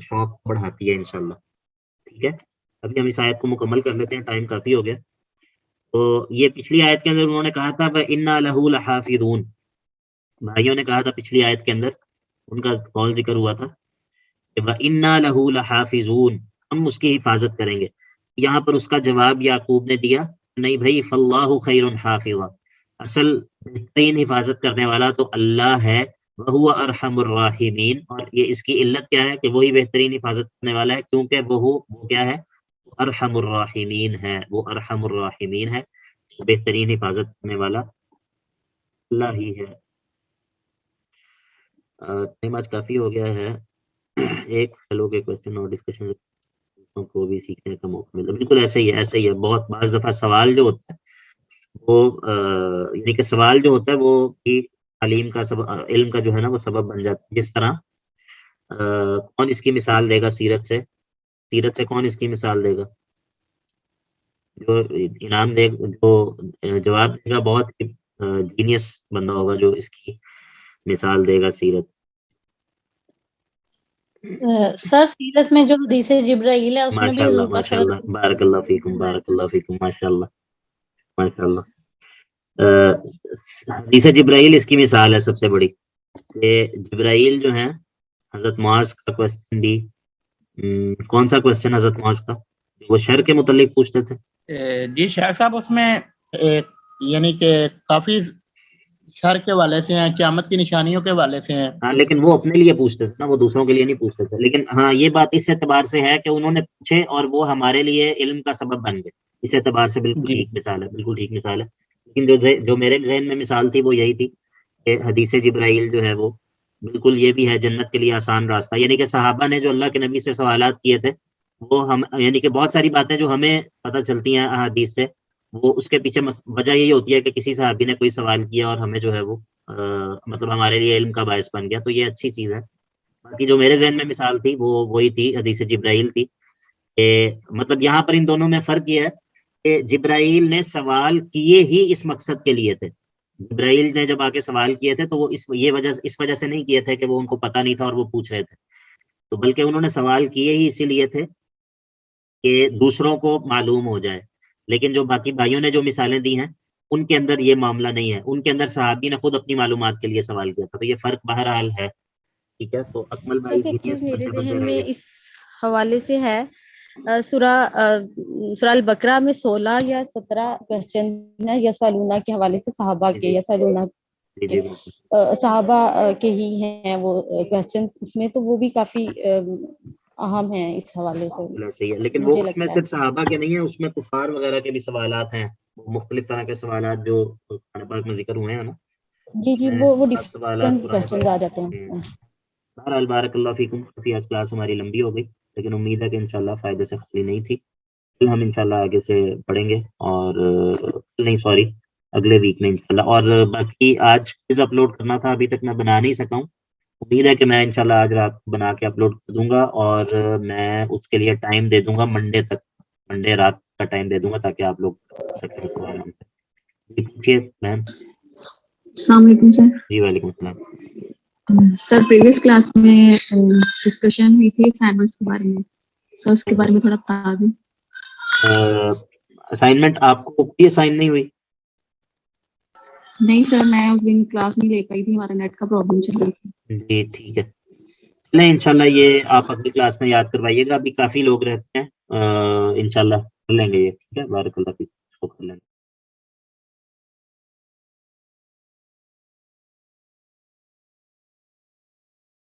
شوق بڑھاتی ہے انشاءاللہ. ٹھیک ہے، ابھی ہم اس آیت کو مکمل کر لیتے ہیں، ٹائم کافی ہو گیا. تو یہ پچھلی آیت کے اندر انہوں نے کہا تھا وَإِنَّا لَهُ لَحَافِظُونَ، بھائیوں نے کہا تھا پچھلی آیت کے اندر، ان کا قول ذکر ہوا تھا کہ وَإِنَّا لَهُ لَحَافِظُونَ، ہم اس کی حفاظت کریں گے. یہاں پر اس کا جواب یعقوب نے دیا نہیں بھائی، فَاللَّهُ خَيْرٌ حَافِظًا، اصل بہترین حفاظت کرنے والا تو اللہ ہے، وَهُوَ أَرْحَمُ الرَّاحِمِينَ، اور یہ اس کی علت کیا ہے کہ وہی بہترین حفاظت کرنے والا ہے کیونکہ وہ کیا ہے، ارحم الراحمین ہے، وہ ارحم الراحمین ہے، بہترین حفاظت کرنے والا اللہ ہی ہے. ٹائم آج کافی ہو گیا ہے، ایک فیلو کے کوشچن اور ڈسکشن کو بھی سیکھنے کا موقع ملتا ہے. بالکل ایسے ہی ہے، ایسے ہی ہے. بہت بعض دفعہ سوال جو ہوتا ہے وہ یعنی کہ سوال جو ہوتا ہے وہ بھی تعلیم کا سبب، علم کا جو ہے نا وہ سبب بن جاتا ہے. جس طرح کون اس کی مثال دے گا سیرت سے کون اس کی مثال دے گا؟ جو انعام دے جو جواب دے گا بہت جینیس بندہ ہوگا جو اس کی مثال دے گا سیرت. سر سیرت میں جو حدیث جبرائیل ہے اس میں بھی ماشاء اللہ حضور پاک ماشاء اللہ، بارک اللہ فیکم ماشاء اللہ ماشاء اللہ. حدیث جبرائیل اس کی مثال ہے سب سے بڑی. کہ جبرائیل جو ہیں حضرت معاذ کا کوشچن بھی کون سا کوشچن حضرت معاذ کا؟ وہ شر کے متعلق پوچھتے تھے. جی شیخ صاحب اس میں یعنی کہ کافی شر کے والے سے ہیں، قیامت کی نشانیوں کے والے سے ہیں. ہاں لیکن وہ اپنے لیے پوچھتے تھے نا، وہ دوسروں کے لیے نہیں پوچھتے تھے. لیکن ہاں یہ بات اس اعتبار سے ہے کہ انہوں نے پوچھے اور وہ ہمارے لیے علم کا سبب بن گئے. اس اعتبار سے بالکل ٹھیک مثال ہے، بالکل ٹھیک مثال ہے. لیکن جو میرے ذہن میں مثال تھی وہ یہی تھی کہ حدیث جبرائیل جو ہے وہ بالکل یہ بھی ہے جنت کے لیے آسان راستہ. یعنی کہ صحابہ نے جو اللہ کے نبی سے سوالات کیے تھے وہ ہم یعنی کہ بہت ساری باتیں جو ہمیں پتہ چلتی ہیں احادیث سے، وہ اس کے پیچھے وجہ یہی ہوتی ہے کہ کسی صحابی نے کوئی سوال کیا اور ہمیں جو ہے وہ مطلب ہمارے لیے علم کا باعث بن گیا. تو یہ اچھی چیز ہے. باقی جو میرے ذہن میں مثال تھی وہ وہی تھی، حدیث جبرائیل تھی. کہ مطلب یہاں پر ان دونوں میں فرق یہ ہے کہ جبرائیل نے سوال کیے ہی اس مقصد کے لیے تھے. جبرائیل نے جب آ کے سوال کیے تھے تو وہ اس وجہ سے نہیں کیے تھے کہ وہ ان کو پتہ نہیں تھا اور وہ پوچھ رہے تھے، تو بلکہ انہوں نے سوال کیے ہی اسی لیے تھے کہ دوسروں کو معلوم ہو جائے. لیکن جو باقی بھائیوں نے جو مثالیں دی ہیں ان کے اندر یہ معاملہ نہیں ہے. ان کے اندر صحابی نے خود اپنی معلومات کے لیے سوال کیا تھا. تو یہ فرق بہرحال ہے. ٹھیک ہے، تو اکمل بھائی ایک چیز میرے بنتے ذہن میں رہیں گے. اس حوالے سے ہے، سورہ البقرہ میں 16 یا 17 کوسچن ہیں یسالونا کے حوالے سے، صحابہ کے یسالونا جی صحابہ کے ہی ہیں وہ کوسچن اس میں، تو وہ بھی کافی اہم ہیں اس حوالے سے. صحیح ہے. لیکن وہ اس میں صرف صحابہ کے نہیں ہیں، اس میں کفار وغیرہ کے بھی سوالات ہیں، مختلف طرح کے سوالات جو قرآن پاک میں ذکر ہوئے ہیں نا. جی وہ سوالات ڈفرینٹ کوسچنز آ جاتے ہیں اس میں. بہرحال بارک اللہ فیکم. آج کلاس ہماری لمبی ہو گئی لیکن امید ہے کہ انشاءاللہ فائدے سے خالی نہیں تھی. کل ہم انشاءاللہ آگے سے پڑھیں گے، اور نہیں سوری اگلے ویک میں انشاءاللہ. اور باقی آج کوئز اپلوڈ کرنا تھا، ابھی تک میں بنا نہیں سکا ہوں. امید ہے کہ میں انشاءاللہ آج رات بنا کے اپلوڈ کر دوں گا، اور میں اس کے لیے ٹائم دے دوں گا منڈے رات کا ٹائم دے دوں گا تاکہ آپ لوگ سکیں آرام سے. جی پوچھیے میم. السلام علیکم سر. جی وعلیکم السلام. سر پریویس کلاس میں ڈسکشن ہوئی تھی اسائنمنٹس کے بارے میں، سر اس کے بارے میں تھوڑا بتا دیں. اسائنمنٹ آپ کو کوئی اسائن نہیں ہوئی؟ نہیں سر، میں اس دن کلاس نہیں لے پائی تھی، ہمارا نیٹ کا پرابلم چل رہی تھی. جی ٹھیک ہے. نہیں انشاءاللہ یہ آپ اگلی کلاس میں یاد کروائیے گا. ابھی کافی لوگ رہتے ہیں، انشاءاللہ کر لیں گے یہ. ٹھیک ہے، بارک اللہ فیک.